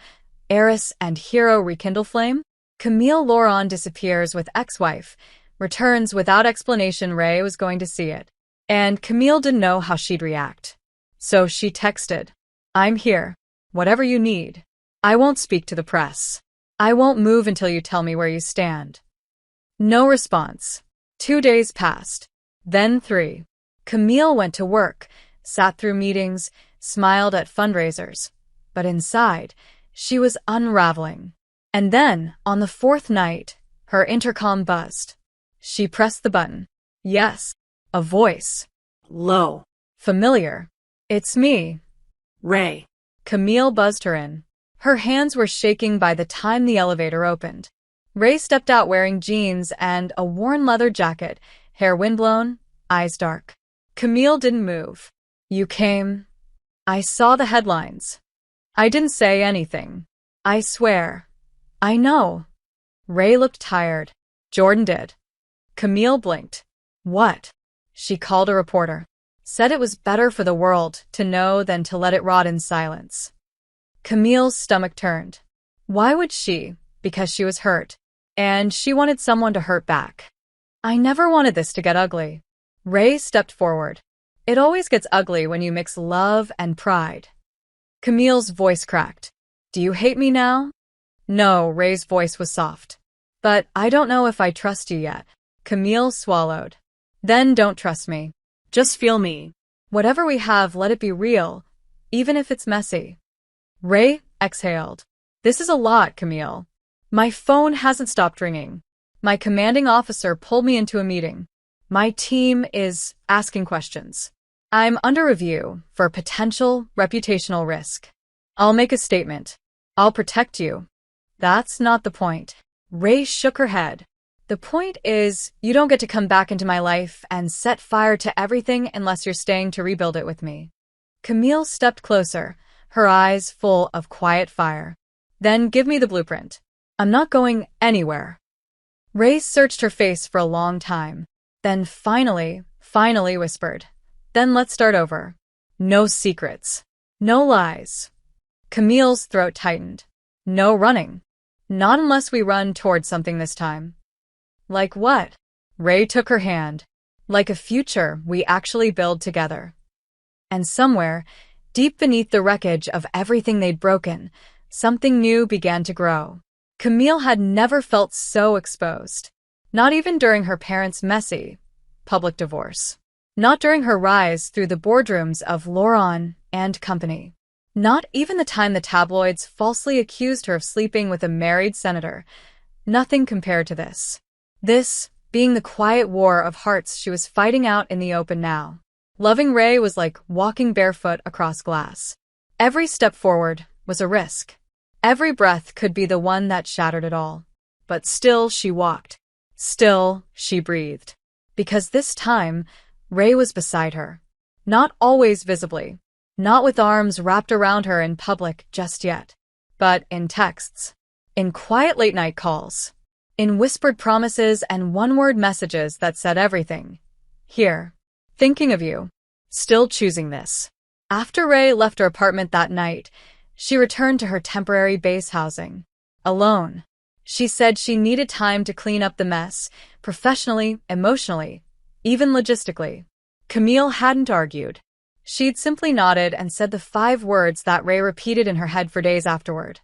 Heiress and hero rekindle flame? Camille Laurent disappears with ex-wife. Returns without explanation. Ray was going to see it. And Camille didn't know how she'd react. So she texted. I'm here. Whatever you need. I won't speak to the press. I won't move until you tell me where you stand. No response. 2 days passed. Then 3. Camille went to work, sat through meetings, smiled at fundraisers. But inside, she was unraveling. And then, on the 4th night, her intercom buzzed. She pressed the button. Yes. A voice. Low. Familiar. It's me. Ray. Camille buzzed her in. Her hands were shaking by the time the elevator opened. Ray stepped out wearing jeans and a worn leather jacket, hair windblown, eyes dark. Camille didn't move. You came. I saw the headlines. I didn't say anything. I swear. I know. Ray looked tired. Jordan did. Camille blinked. What? She called a reporter. Said it was better for the world to know than to let it rot in silence. Camille's stomach turned. Why would she? Because she was hurt. And she wanted someone to hurt back. I never wanted this to get ugly. Ray stepped forward. It always gets ugly when you mix love and pride. Camille's voice cracked. Do you hate me now? No, Ray's voice was soft. But I don't know if I trust you yet. Camille swallowed. Then don't trust me. Just feel me. Whatever we have, let it be real, even if it's messy. Ray exhaled. This is a lot, Camille. My phone hasn't stopped ringing. My commanding officer pulled me into a meeting. My team is asking questions. I'm under review for potential reputational risk. I'll make a statement. I'll protect you. That's not the point. Ray shook her head. The point is, you don't get to come back into my life and set fire to everything unless you're staying to rebuild it with me. Camille stepped closer, her eyes full of quiet fire. Then give me the blueprint. I'm not going anywhere. Ray searched her face for a long time. Then finally whispered. Then let's start over. No secrets. No lies. Camille's throat tightened. No running. Not unless we run toward something this time. Like what? Ray took her hand. Like a future we actually build together. And somewhere, deep beneath the wreckage of everything they'd broken, something new began to grow. Camille had never felt so exposed. Not even during her parents' messy, public divorce. Not during her rise through the boardrooms of Laurent and company. Not even the time the tabloids falsely accused her of sleeping with a married senator. Nothing compared to this. This being the quiet war of hearts she was fighting out in the open now. Loving Ray was like walking barefoot across glass. Every step forward was a risk. Every breath could be the one that shattered it all. But still she walked. Still she breathed. Because this time, Ray was beside her. Not always visibly. Not with arms wrapped around her in public just yet. But in texts. In quiet late-night calls. in whispered promises and one-word messages that said everything. Here. Thinking of you. Still choosing this. After Ray left her apartment that night, she returned to her temporary base housing. Alone. She said she needed time to clean up the mess, professionally, emotionally, even logistically. Camille hadn't argued. She'd simply nodded and said the 5 words that Ray repeated in her head for days afterward.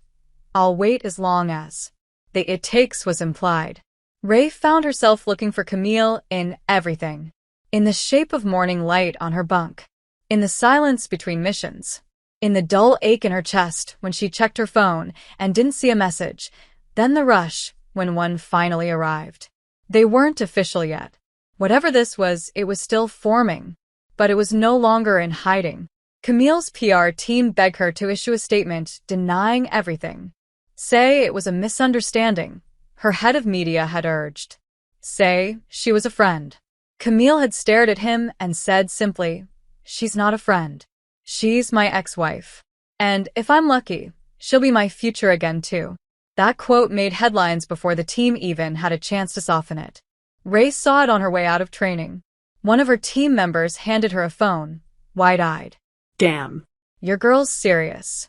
I'll wait as long as. The "it takes" was implied. Ray found herself looking for Camille in everything. In the shape of morning light on her bunk. In the silence between missions. In the dull ache in her chest when she checked her phone and didn't see a message. Then the rush when one finally arrived. They weren't official yet. Whatever this was, it was still forming. But it was no longer in hiding. Camille's PR team begged her to issue a statement denying everything. Say it was a misunderstanding, her head of media had urged. Say she was a friend. Camille had stared at him and said simply, she's not a friend. She's my ex-wife. And if I'm lucky, she'll be my future again too. That quote made headlines before the team even had a chance to soften it. Ray saw it on her way out of training. One of her team members handed her a phone, wide-eyed. Damn. Your girl's serious.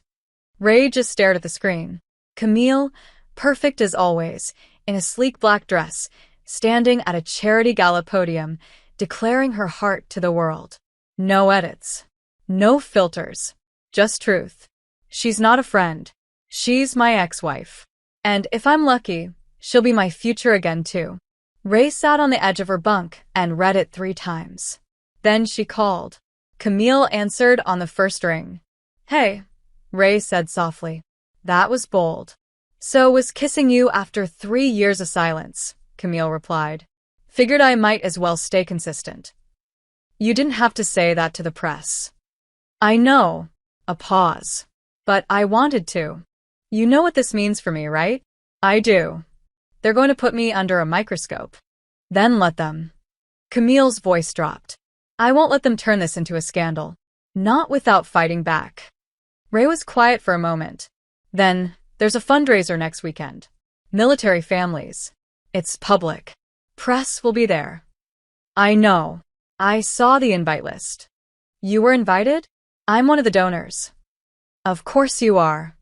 Ray just stared at the screen. Camille, perfect as always, in a sleek black dress, standing at a charity gala podium, declaring her heart to the world. No edits. No filters. Just truth. She's not a friend. She's my ex-wife. And if I'm lucky, she'll be my future again too. Ray sat on the edge of her bunk and read it 3 times. Then she called. Camille answered on the first ring. Hey, Ray said softly. That was bold. So was kissing you after 3 years of silence, Camille replied. Figured I might as well stay consistent. You didn't have to say that to the press. I know. A pause. But I wanted to. You know what this means for me, right? I do. They're going to put me under a microscope. Then let them. Camille's voice dropped. I won't let them turn this into a scandal. Not without fighting back. Ray was quiet for a moment. Then, there's a fundraiser next weekend. Military families. It's public. Press will be there. I know. I saw the invite list. You were invited? I'm one of the donors. Of course you are.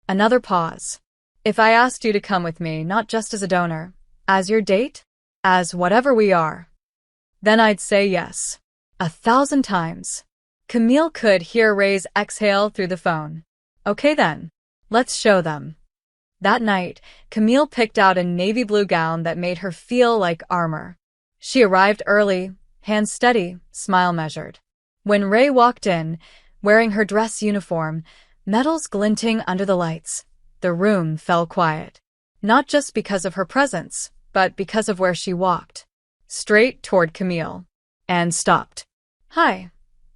Another pause. If I asked you to come with me, not just as a donor, as your date, as whatever we are, then I'd say yes. 1,000 times. Camille could hear Ray's exhale through the phone. Okay then. Let's show them. That night, Camille picked out a navy blue gown that made her feel like armor. She arrived early, hands steady, smile measured. When Ray walked in, wearing her dress uniform, metals glinting under the lights, the room fell quiet. Not just because of her presence, but because of where she walked. Straight toward Camille. And stopped. Hi,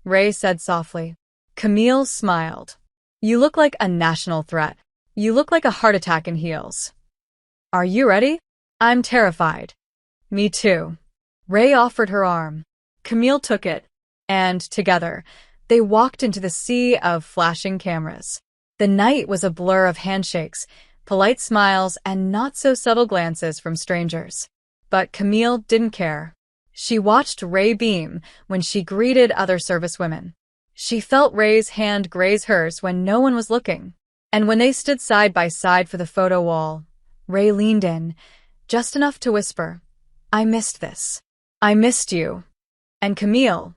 Ray said softly. Camille smiled. You look like a national threat. You look like a heart attack in heels. Are you ready? I'm terrified. Me too. Ray offered her arm. Camille took it, and together, they walked into the sea of flashing cameras. The night was a blur of handshakes, polite smiles, and not-so-subtle glances from strangers. But Camille didn't care. She watched Ray beam when she greeted other servicewomen. She felt Ray's hand graze hers when no one was looking. And when they stood side by side for the photo wall, Ray leaned in, just enough to whisper, I missed this. I missed you. And Camille,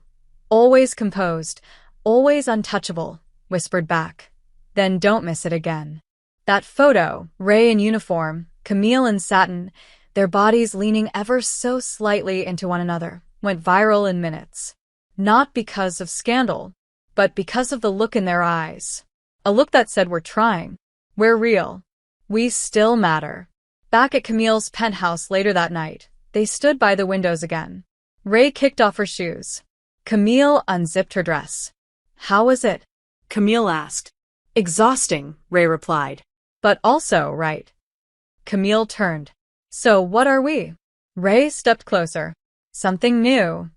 always composed, always untouchable, whispered back, then don't miss it again. That photo, Ray in uniform, Camille in satin, their bodies leaning ever so slightly into one another, went viral in minutes. Not because of scandal, but because of the look in their eyes. A look that said we're trying. We're real. We still matter. Back at Camille's penthouse later that night, they stood by the windows again. Ray kicked off her shoes. Camille unzipped her dress. How was it? Camille asked. Exhausting, Ray replied. But also right. Camille turned. So what are we? Ray stepped closer. Something new.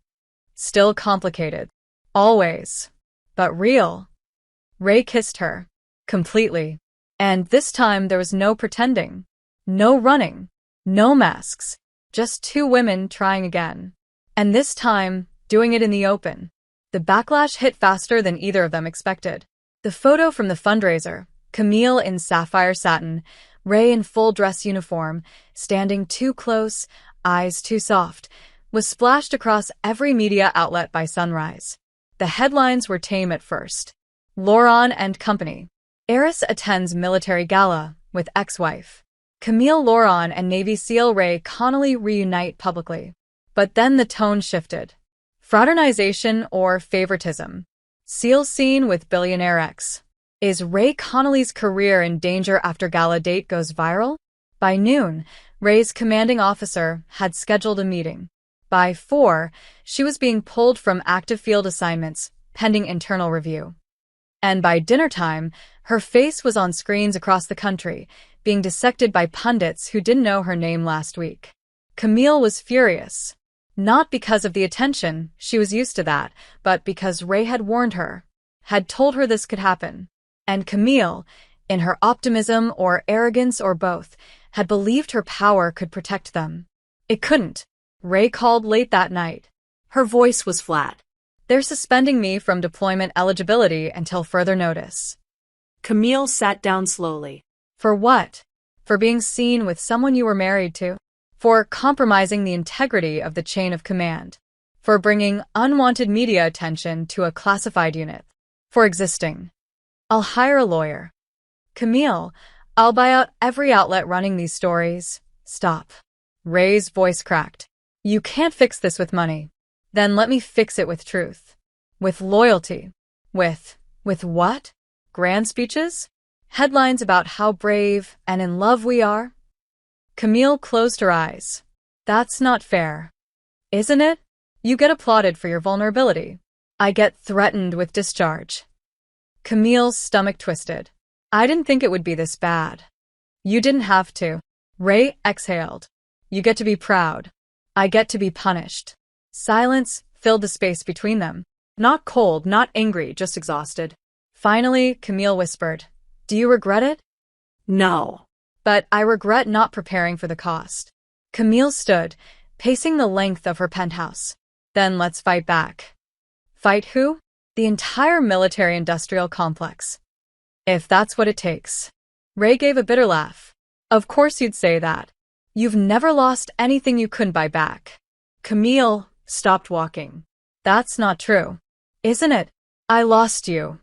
Still complicated. Always. But real. Ray kissed her. Completely. And this time there was no pretending. No running. No masks. Just two women trying again. And this time, doing it in the open. The backlash hit faster than either of them expected. The photo from the fundraiser, Camille in sapphire satin, Ray in full dress uniform, standing too close, eyes too soft, was splashed across every media outlet by sunrise. The headlines were tame at first. Lauren and Company. Heiress attends military gala with ex-wife. Camille Lauren and Navy SEAL Ray Connolly reunite publicly. But then the tone shifted. Fraternization or favoritism? SEAL scene with billionaire ex. Is Ray Connolly's career in danger after gala date goes viral? By noon, Ray's commanding officer had scheduled a meeting. By 4, she was being pulled from active field assignments, pending internal review. And by dinner time, her face was on screens across the country, being dissected by pundits who didn't know her name last week. Camille was furious. Not because of the attention, she was used to that, but because Ray had warned her, had told her this could happen. And Camille, in her optimism or arrogance or both, had believed her power could protect them. It couldn't. Ray called late that night. Her voice was flat. They're suspending me from deployment eligibility until further notice. Camille sat down slowly. For what? For being seen with someone you were married to? For compromising the integrity of the chain of command? For bringing unwanted media attention to a classified unit? For existing? I'll hire a lawyer. Camille, I'll buy out every outlet running these stories. Stop. Ray's voice cracked. You can't fix this with money. Then let me fix it with truth. With loyalty. With what? Grand speeches? Headlines about how brave and in love we are? Camille closed her eyes. That's not fair. Isn't it? You get applauded for your vulnerability. I get threatened with discharge. Camille's stomach twisted. I didn't think it would be this bad. You didn't have to. Ray exhaled. You get to be proud. I get to be punished. Silence filled the space between them. Not cold, not angry, just exhausted. Finally, Camille whispered, Do you regret it? No. But I regret not preparing for the cost. Camille stood, pacing the length of her penthouse. Then let's fight back. Fight who? The entire military-industrial complex. If that's what it takes. Ray gave a bitter laugh. Of course you'd say that. You've never lost anything you couldn't buy back. Camille stopped walking. That's not true. Isn't it? I lost you.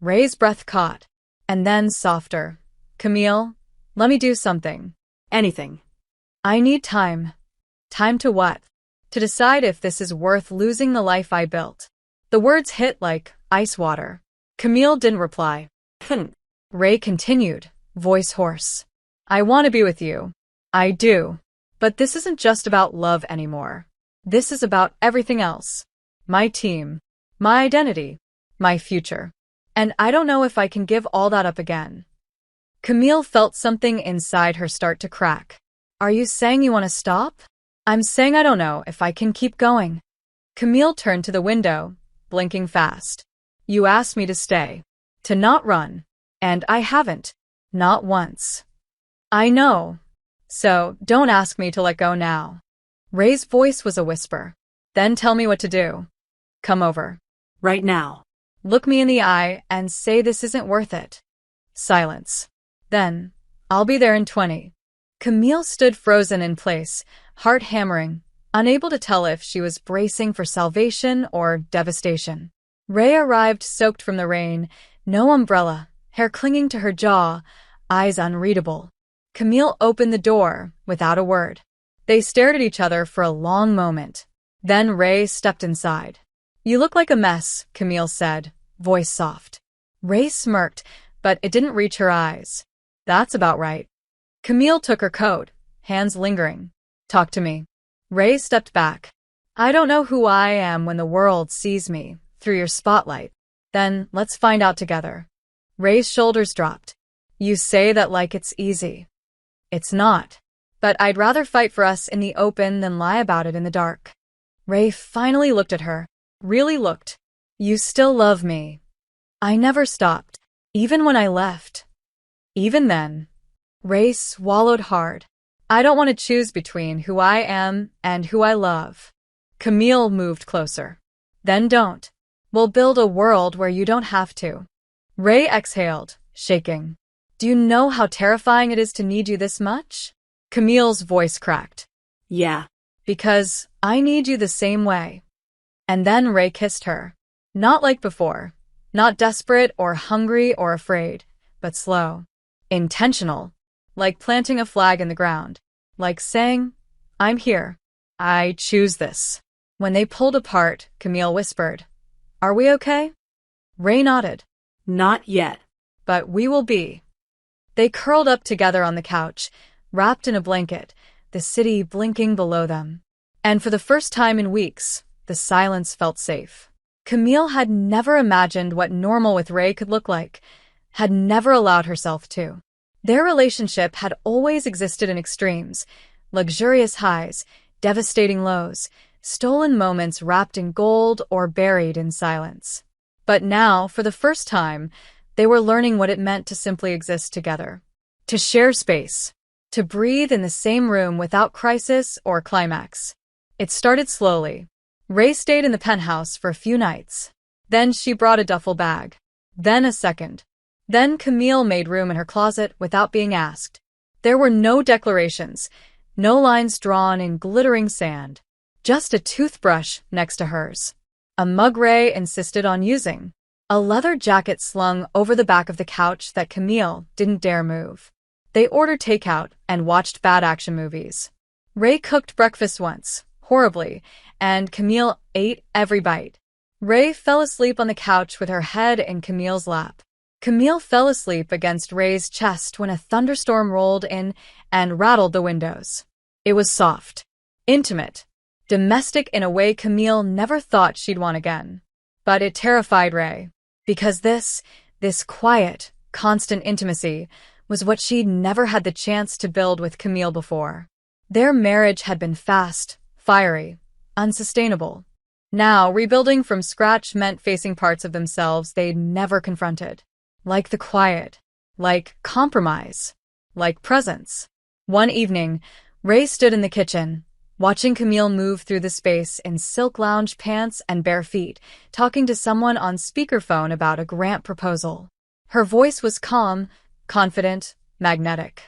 Ray's breath caught. And then softer. Camille, let me do something. Anything. I need time. Time to what? To decide if this is worth losing the life I built. The words hit like ice water. Camille didn't reply. Ray continued, voice hoarse. I want to be with you. I do. But this isn't just about love anymore. This is about everything else. My team. My identity. My future. And I don't know if I can give all that up again. Camille felt something inside her start to crack. Are you saying you want to stop? I'm saying I don't know if I can keep going. Camille turned to the window, blinking fast. You asked me to stay. To not run. And I haven't. Not once. I know. So, don't ask me to let go now. Ray's voice was a whisper. Then tell me what to do. Come over. Right now. Look me in the eye and say this isn't worth it. Silence. Then, I'll be there in 20. Camille stood frozen in place, heart hammering, unable to tell if she was bracing for salvation or devastation. Ray arrived soaked from the rain, no umbrella, hair clinging to her jaw, eyes unreadable. Camille opened the door without a word. They stared at each other for a long moment. Then Ray stepped inside. You look like a mess, Camille said, voice soft. Ray smirked, but it didn't reach her eyes. That's about right. Camille took her coat, hands lingering. Talk to me. Ray stepped back. I don't know who I am when the world sees me, through your spotlight. Then let's find out together. Ray's shoulders dropped. You say that like it's easy. It's not. But I'd rather fight for us in the open than lie about it in the dark. Ray finally looked at her. Really looked. You still love me. I never stopped. Even when I left. Even then. Ray swallowed hard. I don't want to choose between who I am and who I love. Camille moved closer. Then don't. We'll build a world where you don't have to. Ray exhaled, shaking. Do you know how terrifying it is to need you this much? Camille's voice cracked. Yeah. Because I need you the same way. And then Ray kissed her. Not like before. Not desperate or hungry or afraid, but slow. Intentional. Like planting a flag in the ground. Like saying, I'm here. I choose this. When they pulled apart, Camille whispered, Are we okay? Ray nodded. Not yet. But we will be. They curled up together on the couch, wrapped in a blanket, the city blinking below them. And for the first time in weeks, the silence felt safe. Camille had never imagined what normal with Ray could look like, had never allowed herself to. Their relationship had always existed in extremes, luxurious highs, devastating lows, stolen moments wrapped in gold or buried in silence. But now, for the first time, they were learning what it meant to simply exist together. To share space. To breathe in the same room without crisis or climax. It started slowly. Ray stayed in the penthouse for a few nights. Then she brought a duffel bag. Then a second. Then Camille made room in her closet without being asked. There were no declarations, no lines drawn in glittering sand. Just a toothbrush next to hers. A mug Ray insisted on using. A leather jacket slung over the back of the couch that Camille didn't dare move. They ordered takeout and watched bad action movies. Ray cooked breakfast once, horribly, and Camille ate every bite. Ray fell asleep on the couch with her head in Camille's lap. Camille fell asleep against Ray's chest when a thunderstorm rolled in and rattled the windows. It was soft, intimate, domestic in a way Camille never thought she'd want again. But it terrified Ray, because this quiet, constant intimacy was what she'd never had the chance to build with Camille before. Their marriage had been fast, fiery, unsustainable. Now, rebuilding from scratch meant facing parts of themselves they'd never confronted. Like the quiet, like compromise, like presence. One evening, Ray stood in the kitchen, watching Camille move through the space in silk lounge pants and bare feet, talking to someone on speakerphone about a grant proposal. Her voice was calm, confident, magnetic.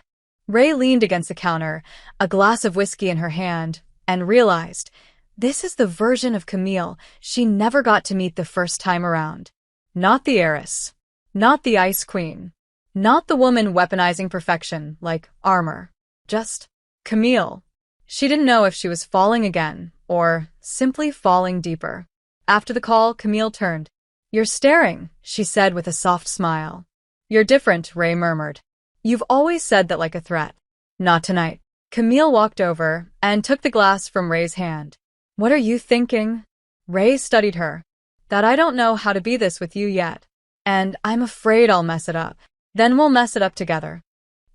Ray leaned against the counter, a glass of whiskey in her hand, and realized, this is the version of Camille she never got to meet the first time around. Not the heiress. Not the ice queen. Not the woman weaponizing perfection like armor. Just Camille. She didn't know if she was falling again, or simply falling deeper. After the call, Camille turned. You're staring, she said with a soft smile. You're different, Ray murmured. You've always said that like a threat. Not tonight. Camille walked over and took the glass from Ray's hand. What are you thinking? Ray studied her. That I don't know how to be this with you yet. And I'm afraid I'll mess it up. Then we'll mess it up together.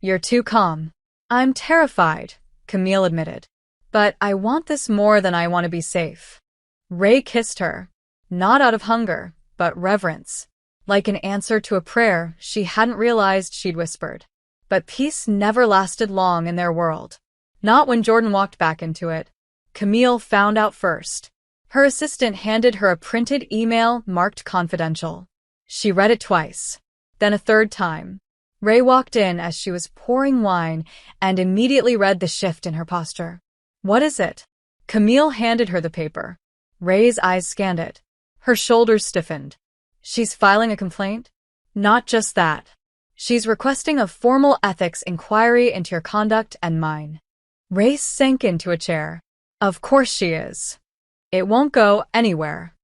You're too calm. I'm terrified, Camille admitted. But I want this more than I want to be safe. Ray kissed her. Not out of hunger, but reverence. Like an answer to a prayer she hadn't realized she'd whispered. But peace never lasted long in their world. Not when Jordan walked back into it. Camille found out first. Her assistant handed her a printed email marked confidential. She read it twice, then a third time. Ray walked in as she was pouring wine and immediately read the shift in her posture. What is it? Camille handed her the paper. Ray's eyes scanned it. Her shoulders stiffened. She's filing a complaint? Not just that. She's requesting a formal ethics inquiry into your conduct and mine. Ray sank into a chair. Of course she is. It won't go anywhere.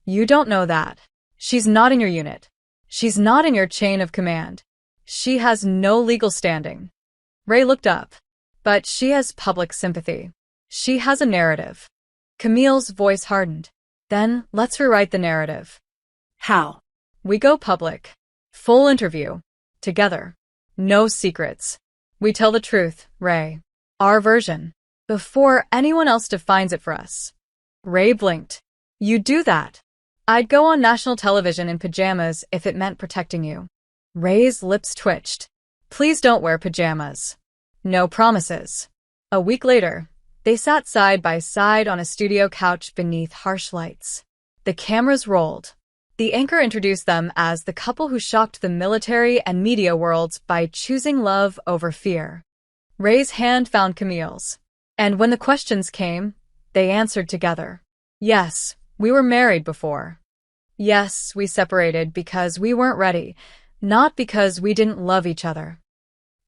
You don't know that. She's not in your unit. She's not in your chain of command. She has no legal standing. Ray looked up. But she has public sympathy. She has a narrative. Camille's voice hardened. Then, let's rewrite the narrative. How? We go public. Full interview. Together. No secrets. We tell the truth, Ray. Our version. Before anyone else defines it for us. Ray blinked. You'd do that. I'd go on national television in pajamas if it meant protecting you. Ray's lips twitched. Please don't wear pajamas. No promises. A week later, they sat side by side on a studio couch beneath harsh lights. The cameras rolled. The anchor introduced them as the couple who shocked the military and media worlds by choosing love over fear. Ray's hand found Camille's. And when the questions came, they answered together. Yes, we were married before. Yes, we separated because we weren't ready, not because we didn't love each other.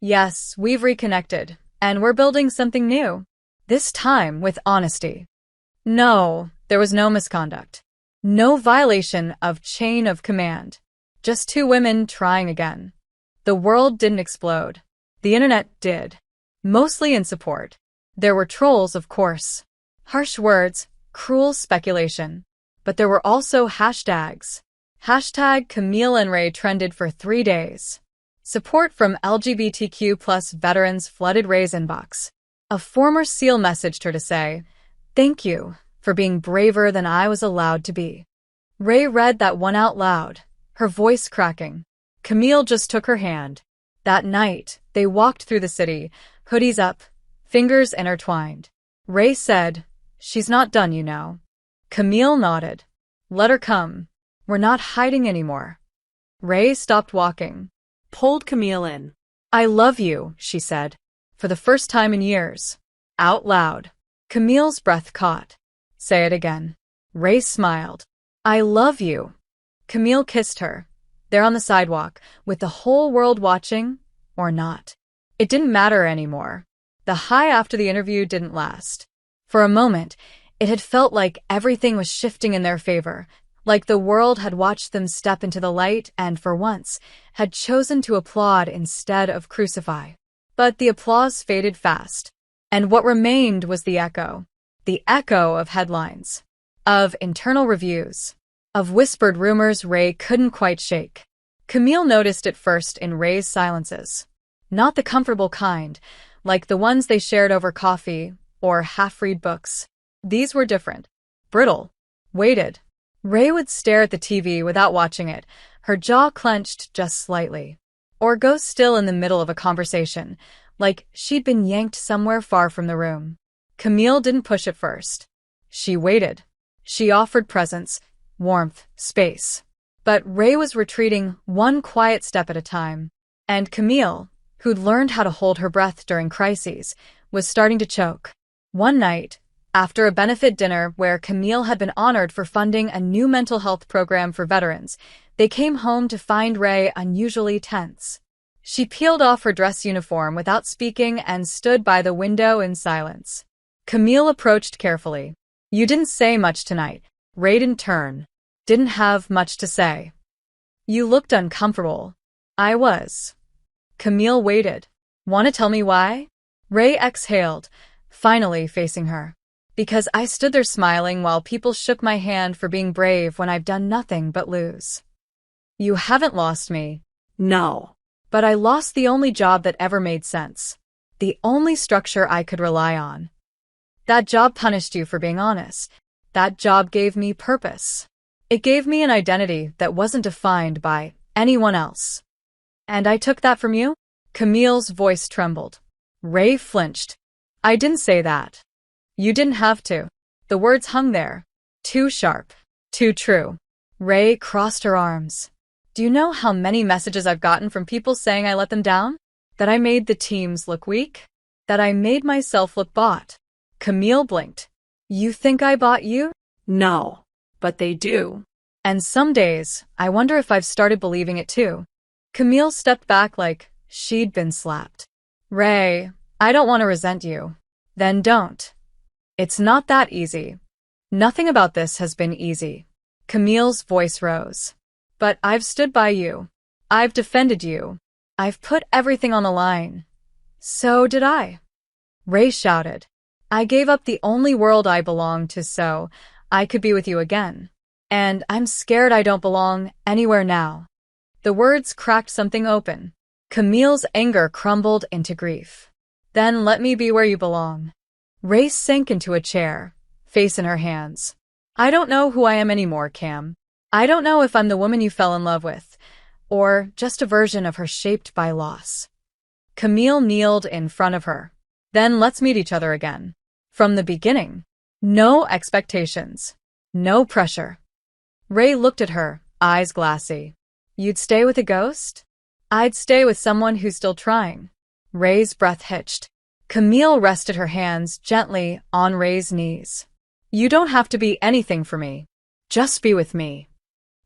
Yes, we've reconnected, and we're building something new. This time with honesty. No, there was no misconduct. No violation of chain of command. Just two women trying again. The world didn't explode. The internet did. Mostly in support. There were trolls, of course. Harsh words, cruel speculation. But there were also hashtags. Hashtag Camille and Ray trended for 3 days. Support from LGBTQ+ veterans flooded Ray's inbox. A former SEAL messaged her to say, "Thank you for being braver than I was allowed to be." Ray read that one out loud, her voice cracking. Camille just took her hand. That night, they walked through the city, hoodies up, fingers intertwined. Ray said, "She's not done, you know." Camille nodded. "Let her come. We're not hiding anymore." Ray stopped walking. Pulled Camille in. "I love you," she said, for the first time in years. Out loud. Camille's breath caught. "Say it again." Ray smiled. "I love you." Camille kissed her. There on the sidewalk, with the whole world watching, or not. It didn't matter anymore. The high after the interview didn't last. For a moment, it had felt like everything was shifting in their favor, like the world had watched them step into the light and, for once, had chosen to applaud instead of crucify. But the applause faded fast, and what remained was the echo of headlines, of internal reviews, of whispered rumors Ray couldn't quite shake. Camille noticed it first in Ray's silences. Not the comfortable kind, like the ones they shared over coffee or half-read books. These were different, brittle, weighted. Ray would stare at the TV without watching it, her jaw clenched just slightly. Or go still in the middle of a conversation, like she'd been yanked somewhere far from the room. Camille didn't push at first. She waited. She offered presence, warmth, space. But Ray was retreating one quiet step at a time. And Camille, who'd learned how to hold her breath during crises, was starting to choke. One night, after a benefit dinner where Camille had been honored for funding a new mental health program for veterans, they came home to find Ray unusually tense. She peeled off her dress uniform without speaking and stood by the window in silence. Camille approached carefully. "You didn't say much tonight." Ray didn't turn. "Didn't have much to say." "You looked uncomfortable." "I was." Camille waited. "Want to tell me why?" Ray exhaled, finally facing her. "Because I stood there smiling while people shook my hand for being brave when I've done nothing but lose." "You haven't lost me." No. "But I lost the only job that ever made sense. The only structure I could rely on. That job punished you for being honest. That job gave me purpose. It gave me an identity that wasn't defined by anyone else. And I took that from you?" Camille's voice trembled. Ray flinched. "I didn't say that." "You didn't have to." The words hung there. Too sharp. Too true. Ray crossed her arms. "Do you know how many messages I've gotten from people saying I let them down? That I made the teams look weak? That I made myself look bought?" Camille blinked. "You think I bought you?" No. But they do. "And some days, I wonder if I've started believing it too." Camille stepped back like she'd been slapped. "Ray, I don't want to resent you." "Then don't. It's not that easy. Nothing about this has been easy." Camille's voice rose. "But I've stood by you. I've defended you. I've put everything on the line." "So did I." Ray shouted. "I gave up the only world I belonged to so I could be with you again. And I'm scared I don't belong anywhere now." The words cracked something open. Camille's anger crumbled into grief. "Then let me be where you belong." Ray sank into a chair, face in her hands. "I don't know who I am anymore, Cam. I don't know if I'm the woman you fell in love with, or just a version of her shaped by loss." Camille kneeled in front of her. Then let's meet each other again. From the beginning. No expectations. No pressure. Ray looked at her, eyes glassy. You'd stay with a ghost? I'd stay with someone who's still trying. Ray's breath hitched. Camille rested her hands gently on Ray's knees. You don't have to be anything for me. Just be with me.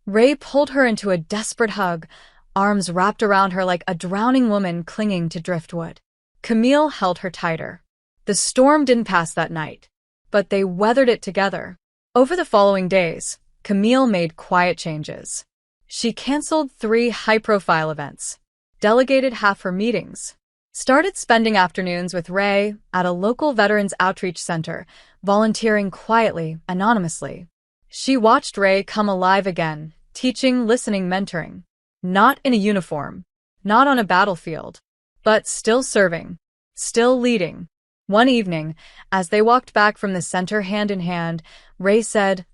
Ray pulled her into a desperate hug, arms wrapped around her like a drowning woman clinging to driftwood. Camille held her tighter. The storm didn't pass that night, but they weathered it together. Over the following days, Camille made quiet changes. She canceled 3 high-profile events, delegated half her meetings, started spending afternoons with Ray at a local veterans outreach center, volunteering quietly, anonymously. She watched Ray come alive again, teaching, listening, mentoring. Not in a uniform, not on a battlefield, but still serving, still leading. One evening, as they walked back from the center hand in hand, Ray said,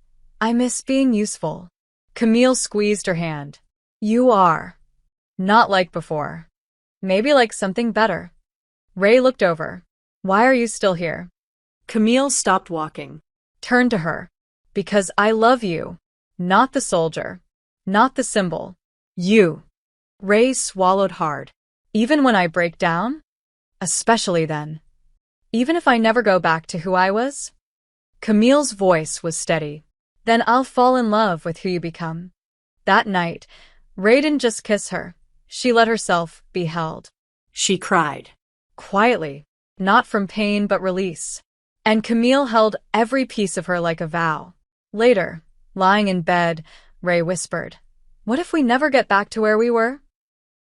I miss being useful. Camille squeezed her hand. You are. Not like before. Maybe like something better. Ray looked over. Why are you still here? Camille stopped walking. Turned to her. Because I love you. Not the soldier. Not the symbol. You. Ray swallowed hard. Even when I break down? Especially then. Even if I never go back to who I was? Camille's voice was steady. Then I'll fall in love with who you become. That night, Ray didn't just kiss her. She let herself be held. She cried. Quietly. Not from pain but release. And Camille held every piece of her like a vow. Later, lying in bed, Ray whispered, What if we never get back to where we were?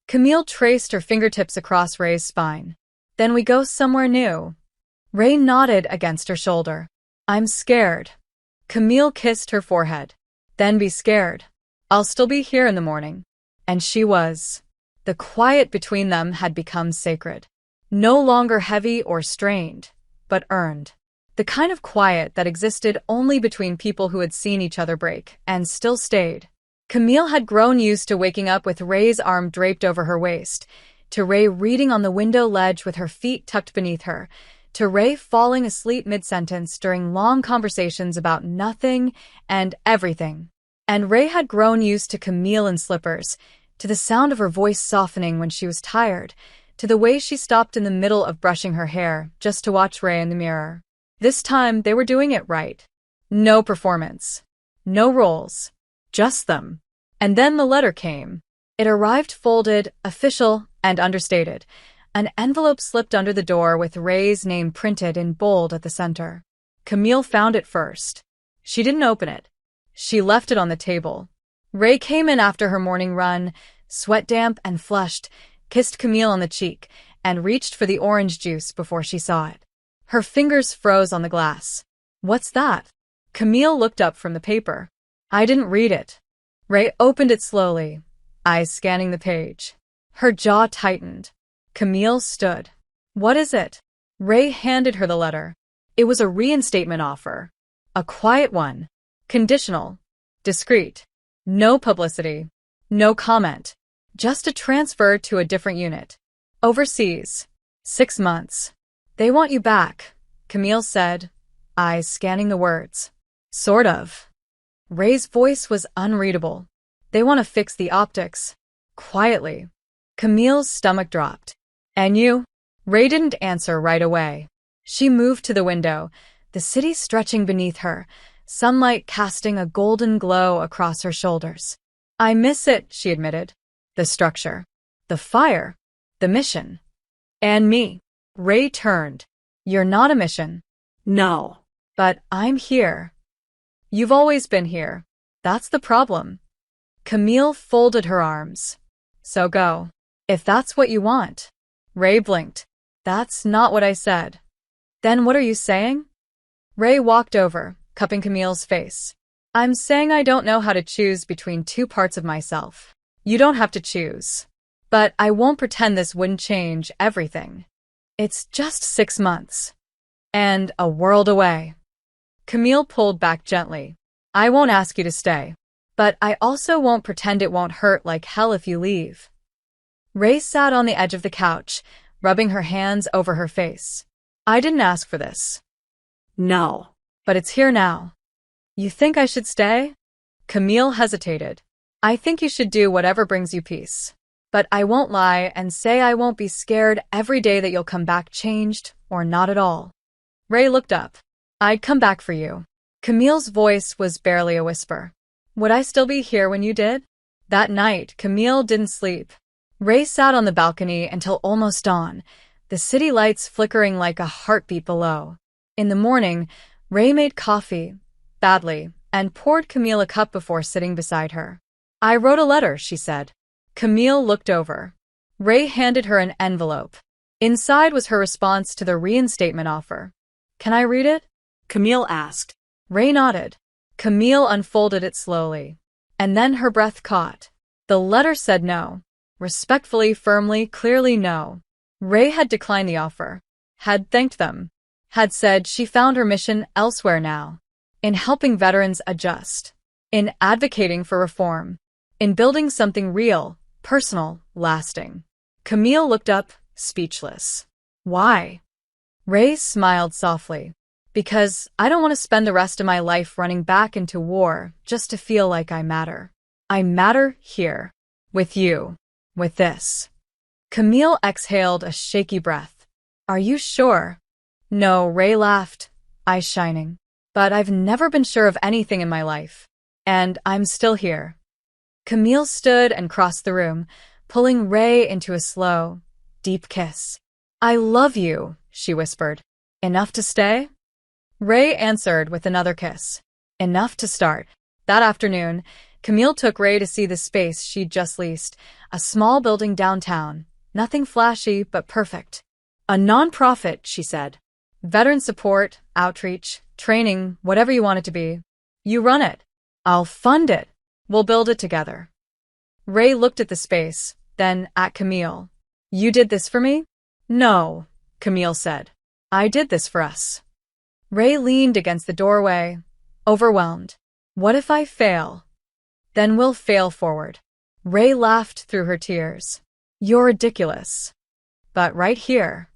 Camille traced her fingertips across Ray's spine. Then we go somewhere new. Ray nodded against her shoulder. I'm scared. Camille kissed her forehead. Then be scared. I'll still be here in the morning. And she was. The quiet between them had become sacred. No longer heavy or strained, but earned. The kind of quiet that existed only between people who had seen each other break and still stayed. Camille had grown used to waking up with Ray's arm draped over her waist, to Ray reading on the window ledge with her feet tucked beneath her, to Ray falling asleep mid-sentence during long conversations about nothing and everything. And Ray had grown used to Camille in slippers, to the sound of her voice softening when she was tired, to the way she stopped in the middle of brushing her hair just to watch Ray in the mirror. This time, they were doing it right. No performance. No roles. Just them. And then the letter came. It arrived folded, official, and understated. An envelope slipped under the door with Ray's name printed in bold at the center. Camille found it first. She didn't open it. She left it on the table. Ray came in after her morning run, sweat damp and flushed, kissed Camille on the cheek, and reached for the orange juice before she saw it. Her fingers froze on the glass. What's that? Camille looked up from the paper. I didn't read it. Ray opened it slowly, eyes scanning the page. Her jaw tightened. Camille stood. What is it? Ray handed her the letter. It was a reinstatement offer. A quiet one. Conditional. Discreet. No publicity. No comment. Just a transfer to a different unit. Overseas. 6 months. They want you back, Camille said, eyes scanning the words. Sort of. Ray's voice was unreadable. They want to fix the optics. Quietly. Camille's stomach dropped. And you? Ray didn't answer right away. She moved to the window, the city stretching beneath her, sunlight casting a golden glow across her shoulders. I miss it, she admitted. The structure. The fire. The mission. And me. Ray turned. You're not a mission. No. But I'm here. You've always been here. That's the problem. Camille folded her arms. So go. If that's what you want. Ray blinked. That's not what I said. Then what are you saying? Ray walked over, cupping Camille's face. I'm saying I don't know how to choose between 2 parts of myself. You don't have to choose. But I won't pretend this wouldn't change everything. It's just 6 months. And a world away. Camille pulled back gently. I won't ask you to stay. But I also won't pretend it won't hurt like hell if you leave. Ray sat on the edge of the couch, rubbing her hands over her face. I didn't ask for this. No. But it's here now. You think I should stay? Camille hesitated. I think you should do whatever brings you peace. But I won't lie and say I won't be scared every day that you'll come back changed or not at all. Ray looked up. I'd come back for you. Camille's voice was barely a whisper. Would I still be here when you did? That night, Camille didn't sleep. Ray sat on the balcony until almost dawn, the city lights flickering like a heartbeat below. In the morning, Ray made coffee, badly, and poured Camille a cup before sitting beside her. I wrote a letter, she said. Camille looked over. Ray handed her an envelope. Inside was her response to the reinstatement offer. Can I read it? Camille asked. Ray nodded. Camille unfolded it slowly. And then her breath caught. The letter said no. Respectfully, firmly, clearly no. Ray had declined the offer. Had thanked them. Had said she found her mission elsewhere now. In helping veterans adjust. In advocating for reform. In building something real, personal, lasting. Camille looked up, speechless. Why? Ray smiled softly. Because I don't want to spend the rest of my life running back into war just to feel like I matter. I matter here. With you. With this. Camille exhaled a shaky breath. Are you sure? No, Ray laughed, eyes shining. But I've never been sure of anything in my life. And I'm still here. Camille stood and crossed the room, pulling Ray into a slow, deep kiss. I love you, she whispered. Enough to stay? Ray answered with another kiss. Enough to start. That afternoon, Camille took Ray to see the space she'd just leased, a small building downtown. Nothing flashy, but perfect. A non-profit, she said. Veteran support, outreach, training, whatever you want it to be. You run it. I'll fund it. We'll build it together. Ray looked at the space, then at Camille. You did this for me? No, Camille said. I did this for us. Ray leaned against the doorway, overwhelmed. What if I fail? Then we'll fail forward. Ray laughed through her tears. You're ridiculous. But right here.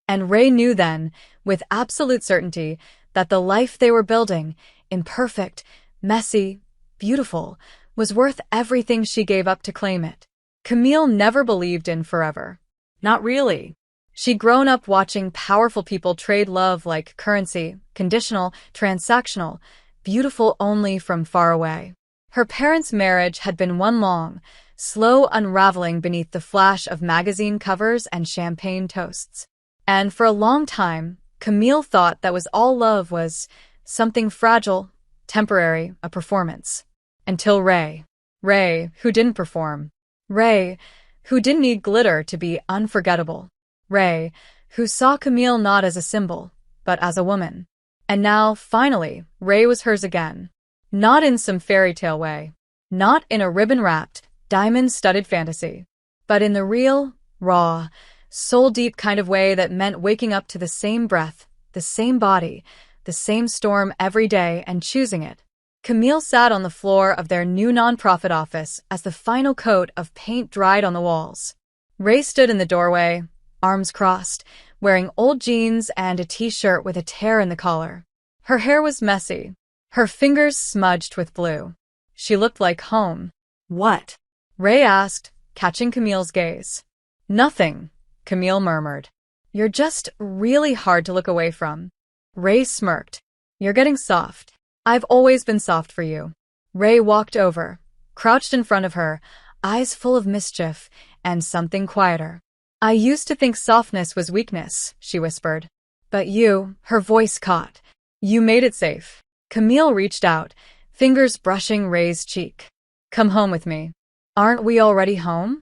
And Ray knew then, with absolute certainty, that the life they were building, imperfect, messy, beautiful, was worth everything she gave up to claim it. Camille never believed in forever. Not really. She'd grown up watching powerful people trade love like currency, conditional, transactional, beautiful only from far away. Her parents' marriage had been one long, slow unraveling beneath the flash of magazine covers and champagne toasts. And for a long time, Camille thought that was all love was, something fragile, temporary, a performance. Until Ray, who didn't perform. Ray, who didn't need glitter to be unforgettable. Ray, who saw Camille not as a symbol, but as a woman. And now, finally, Ray was hers again. Not in some fairy tale way. Not in a ribbon-wrapped, diamond-studded fantasy. But in the real, raw, soul-deep kind of way that meant waking up to the same breath, the same body, the same storm every day and choosing it. Camille sat on the floor of their new nonprofit office as the final coat of paint dried on the walls. Ray stood in the doorway, arms crossed, wearing old jeans and a t-shirt with a tear in the collar. Her hair was messy, her fingers smudged with blue. She looked like home. What? Ray asked, catching Camille's gaze. Nothing, Camille murmured. You're just really hard to look away from. Ray smirked. You're getting soft. I've always been soft for you. Ray walked over, crouched in front of her, eyes full of mischief and something quieter. I used to think softness was weakness, she whispered. But you, her voice caught. You made it safe. Camille reached out, fingers brushing Ray's cheek. Come home with me. Aren't we already home?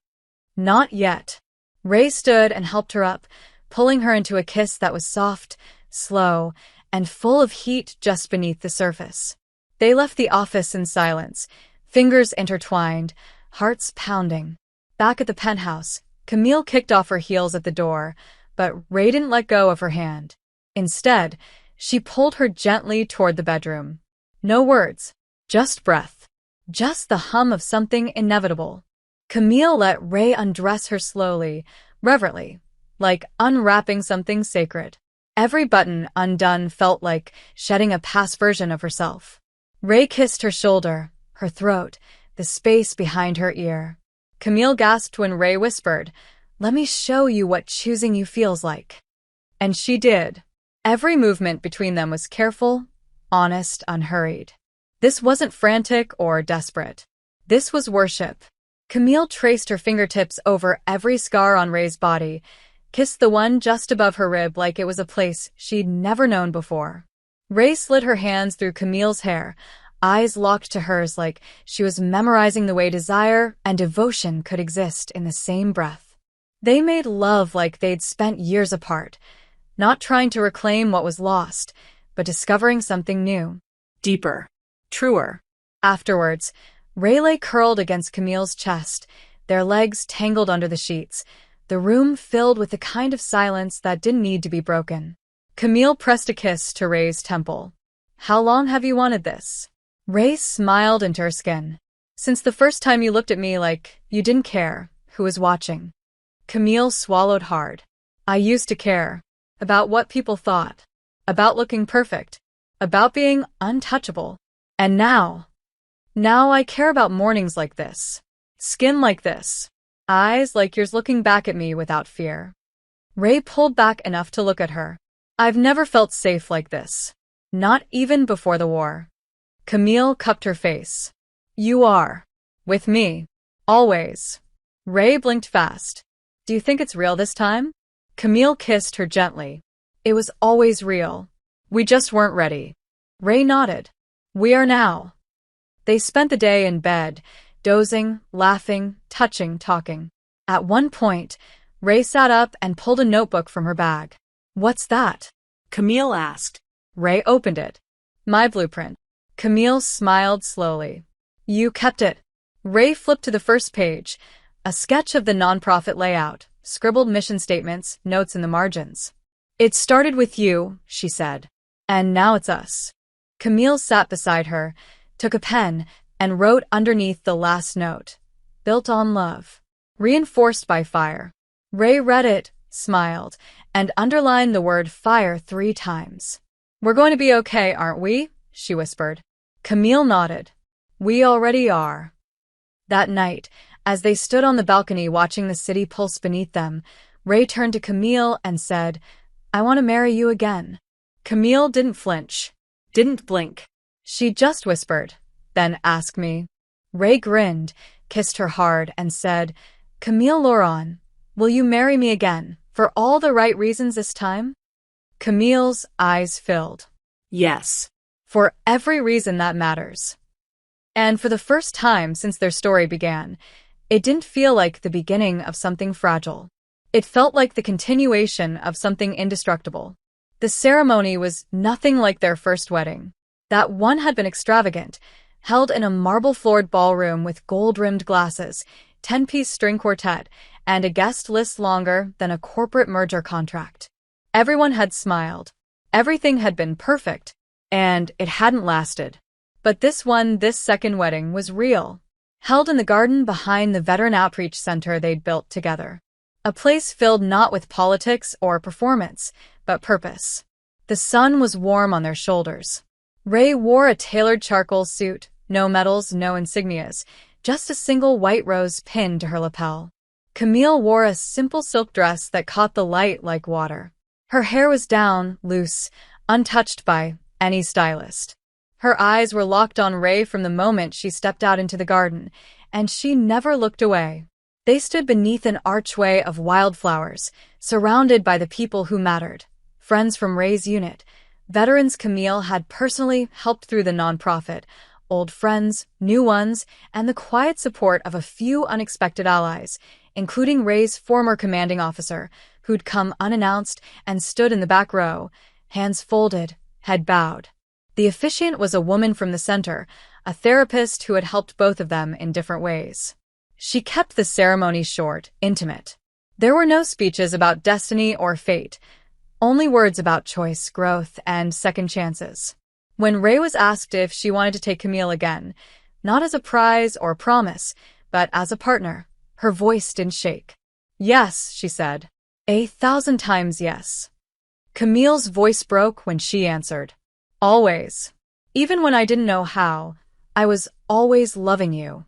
Not yet. Ray stood and helped her up, pulling her into a kiss that was soft, slow, and full of heat just beneath the surface. They left the office in silence, fingers intertwined, hearts pounding. Back at the penthouse, Camille kicked off her heels at the door, but Ray didn't let go of her hand. Instead, she pulled her gently toward the bedroom. No words, just breath, just the hum of something inevitable. Camille let Ray undress her slowly, reverently, like unwrapping something sacred. Every button undone felt like shedding a past version of herself. Ray kissed her shoulder, her throat, the space behind her ear. Camille gasped when Ray whispered, "Let me show you what choosing you feels like." And she did. Every movement between them was careful, honest, unhurried. This wasn't frantic or desperate. This was worship. Camille traced her fingertips over every scar on Ray's body, kissed the one just above her rib like it was a place she'd never known before. Ray slid her hands through Camille's hair, eyes locked to hers like she was memorizing the way desire and devotion could exist in the same breath. They made love like they'd spent years apart, not trying to reclaim what was lost, but discovering something new. Deeper. Truer. Afterwards, Ray lay curled against Camille's chest, their legs tangled under the sheets, the room filled with the kind of silence that didn't need to be broken. Camille pressed a kiss to Ray's temple. "How long have you wanted this?" Ray smiled into her skin. "Since the first time you looked at me like you didn't care who was watching." Camille swallowed hard. "I used to care. About what people thought. About looking perfect. About being untouchable. And now I care about mornings like this. Skin like this. Eyes like yours looking back at me without fear." Ray pulled back enough to look at her. "I've never felt safe like this. Not even before the war." Camille cupped her face. "You are. With me. Always." Ray blinked fast. "Do you think it's real this time?" Camille kissed her gently. "It was always real. We just weren't ready." Ray nodded. "We are now." They spent the day in bed, dozing, laughing, touching, talking. At one point, Ray sat up and pulled a notebook from her bag. "What's that?" Camille asked. Ray opened it. "My blueprint." Camille smiled slowly. "You kept it." Ray flipped to the first page, a sketch of the nonprofit layout, scribbled mission statements, notes in the margins. "It started with you," she said. "And now it's us." Camille sat beside her, took a pen, and wrote underneath the last note, "Built on love. Reinforced by fire." Ray read it, smiled, and underlined the word fire 3 times. "We're going to be okay, aren't we?" she whispered. Camille nodded. "We already are." That night, as they stood on the balcony watching the city pulse beneath them, Ray turned to Camille and said, "I want to marry you again." Camille didn't flinch, didn't blink. She just whispered, "Then ask me." Ray grinned, kissed her hard, and said, "Camille Laurent, will you marry me again, for all the right reasons this time?" Camille's eyes filled. "Yes." "For every reason that matters." And for the first time since their story began, it didn't feel like the beginning of something fragile. It felt like the continuation of something indestructible. The ceremony was nothing like their first wedding. That one had been extravagant, held in a marble-floored ballroom with gold-rimmed glasses, 10-piece string quartet, and a guest list longer than a corporate merger contract. Everyone had smiled. Everything had been perfect, and it hadn't lasted. But this second wedding was real, held in the garden behind the Veteran Outreach Center they'd built together. A place filled not with politics or performance, but purpose. The sun was warm on their shoulders. Ray wore a tailored charcoal suit, no medals, no insignias, just a single white rose pinned to her lapel. Camille wore a simple silk dress that caught the light like water. Her hair was down, loose, untouched by any stylist. Her eyes were locked on Ray from the moment she stepped out into the garden, and she never looked away. They stood beneath an archway of wildflowers, surrounded by the people who mattered. Friends from Ray's unit, veterans Camille had personally helped through the nonprofit, old friends, new ones, and the quiet support of a few unexpected allies, including Ray's former commanding officer, who'd come unannounced and stood in the back row, hands folded, head bowed. The officiant was a woman from the center, a therapist who had helped both of them in different ways. She kept the ceremony short, intimate. There were no speeches about destiny or fate, only words about choice, growth, and second chances. When Ray was asked if she wanted to take Camille again, not as a prize or promise, but as a partner, her voice didn't shake. "Yes," she said. 1,000 times yes. Camille's voice broke when she answered. Always. Even when I didn't know how, I was always loving you.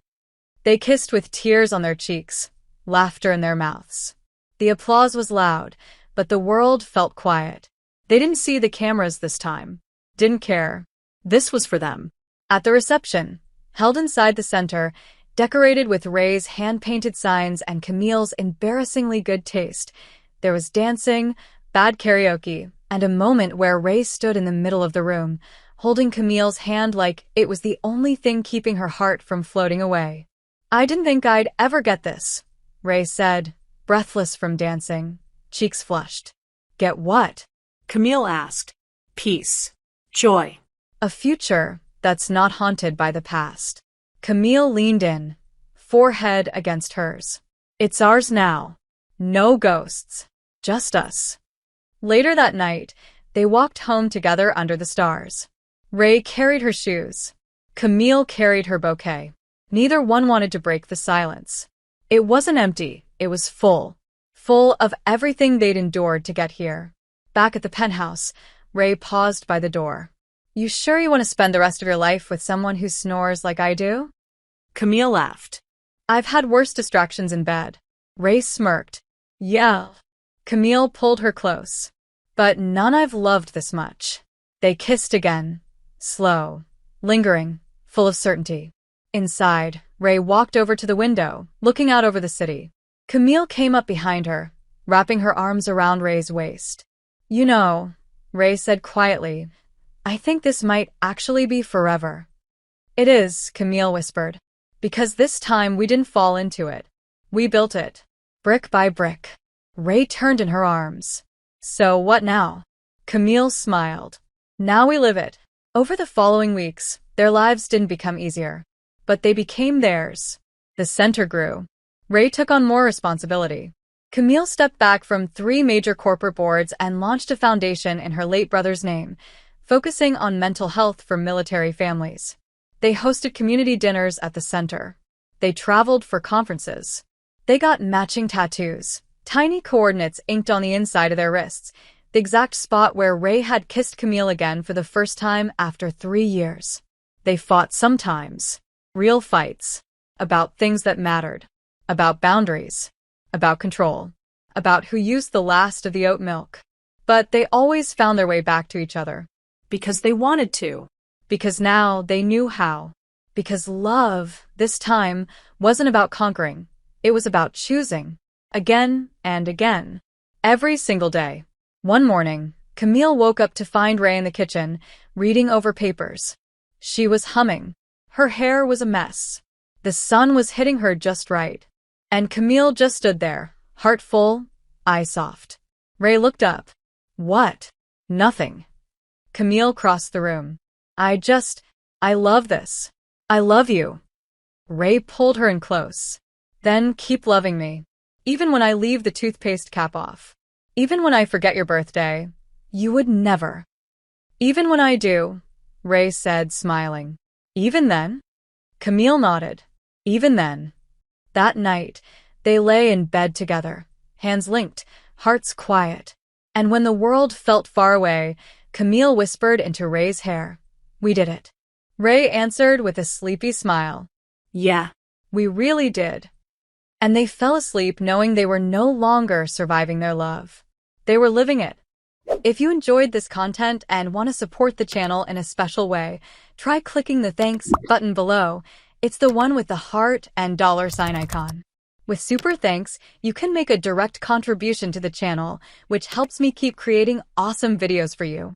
They kissed with tears on their cheeks, laughter in their mouths. The applause was loud, but the world felt quiet. They didn't see the cameras this time. Didn't care. This was for them. At the reception, held inside the center, decorated with Ray's hand-painted signs and Camille's embarrassingly good taste, there was dancing, bad karaoke, and a moment where Ray stood in the middle of the room, holding Camille's hand like it was the only thing keeping her heart from floating away. I didn't think I'd ever get this, Ray said, breathless from dancing, cheeks flushed. Get what? Camille asked. Peace. Joy. A future that's not haunted by the past. Camille leaned in, forehead against hers. It's ours now. No ghosts. Just us. Later that night, they walked home together under the stars. Ray carried her shoes. Camille carried her bouquet. Neither one wanted to break the silence. It wasn't empty, it was full. Full of everything they'd endured to get here. Back at the penthouse, Ray paused by the door. You sure you want to spend the rest of your life with someone who snores like I do? Camille laughed. I've had worse distractions in bed. Ray smirked. Yeah. Camille pulled her close. But none I've loved this much. They kissed again. Slow. Lingering. Full of certainty. Inside, Ray walked over to the window, looking out over the city. Camille came up behind her, wrapping her arms around Ray's waist. You know, Ray said quietly, I think this might actually be forever. It is, Camille whispered. Because this time we didn't fall into it. We built it. Brick by brick. Ray turned in her arms. So what now? Camille smiled. Now we live it. Over the following weeks, their lives didn't become easier. But they became theirs. The center grew. Ray took on more responsibility. Camille stepped back from 3 major corporate boards and launched a foundation in her late brother's name, focusing on mental health for military families. They hosted community dinners at the center. They traveled for conferences. They got matching tattoos, tiny coordinates inked on the inside of their wrists, the exact spot where Ray had kissed Camille again for the first time after 3 years. They fought sometimes. Real fights. About things that mattered. About boundaries. About control. About who used the last of the oat milk. But they always found their way back to each other. Because they wanted to. Because now they knew how. Because love, this time, wasn't about conquering. It was about choosing. Again and again. Every single day. One morning, Camille woke up to find Ray in the kitchen, reading over papers. She was humming. Her hair was a mess. The sun was hitting her just right. And Camille just stood there, heart full, eye soft. Ray looked up. What? Nothing. Camille crossed the room. I love this. I love you. Ray pulled her in close. Then keep loving me. Even when I leave the toothpaste cap off. Even when I forget your birthday. You would never. Even when I do, Ray said, smiling. Even then? Camille nodded. Even then. That night, they lay in bed together, hands linked, hearts quiet. And when the world felt far away, Camille whispered into Ray's hair. We did it. Ray answered with a sleepy smile. Yeah. We really did. And they fell asleep knowing they were no longer surviving their love. They were living it. If you enjoyed this content and want to support the channel in a special way, try clicking the thanks button below. It's the one with the heart and $sign icon. With super thanks, you can make a direct contribution to the channel, which helps me keep creating awesome videos for you.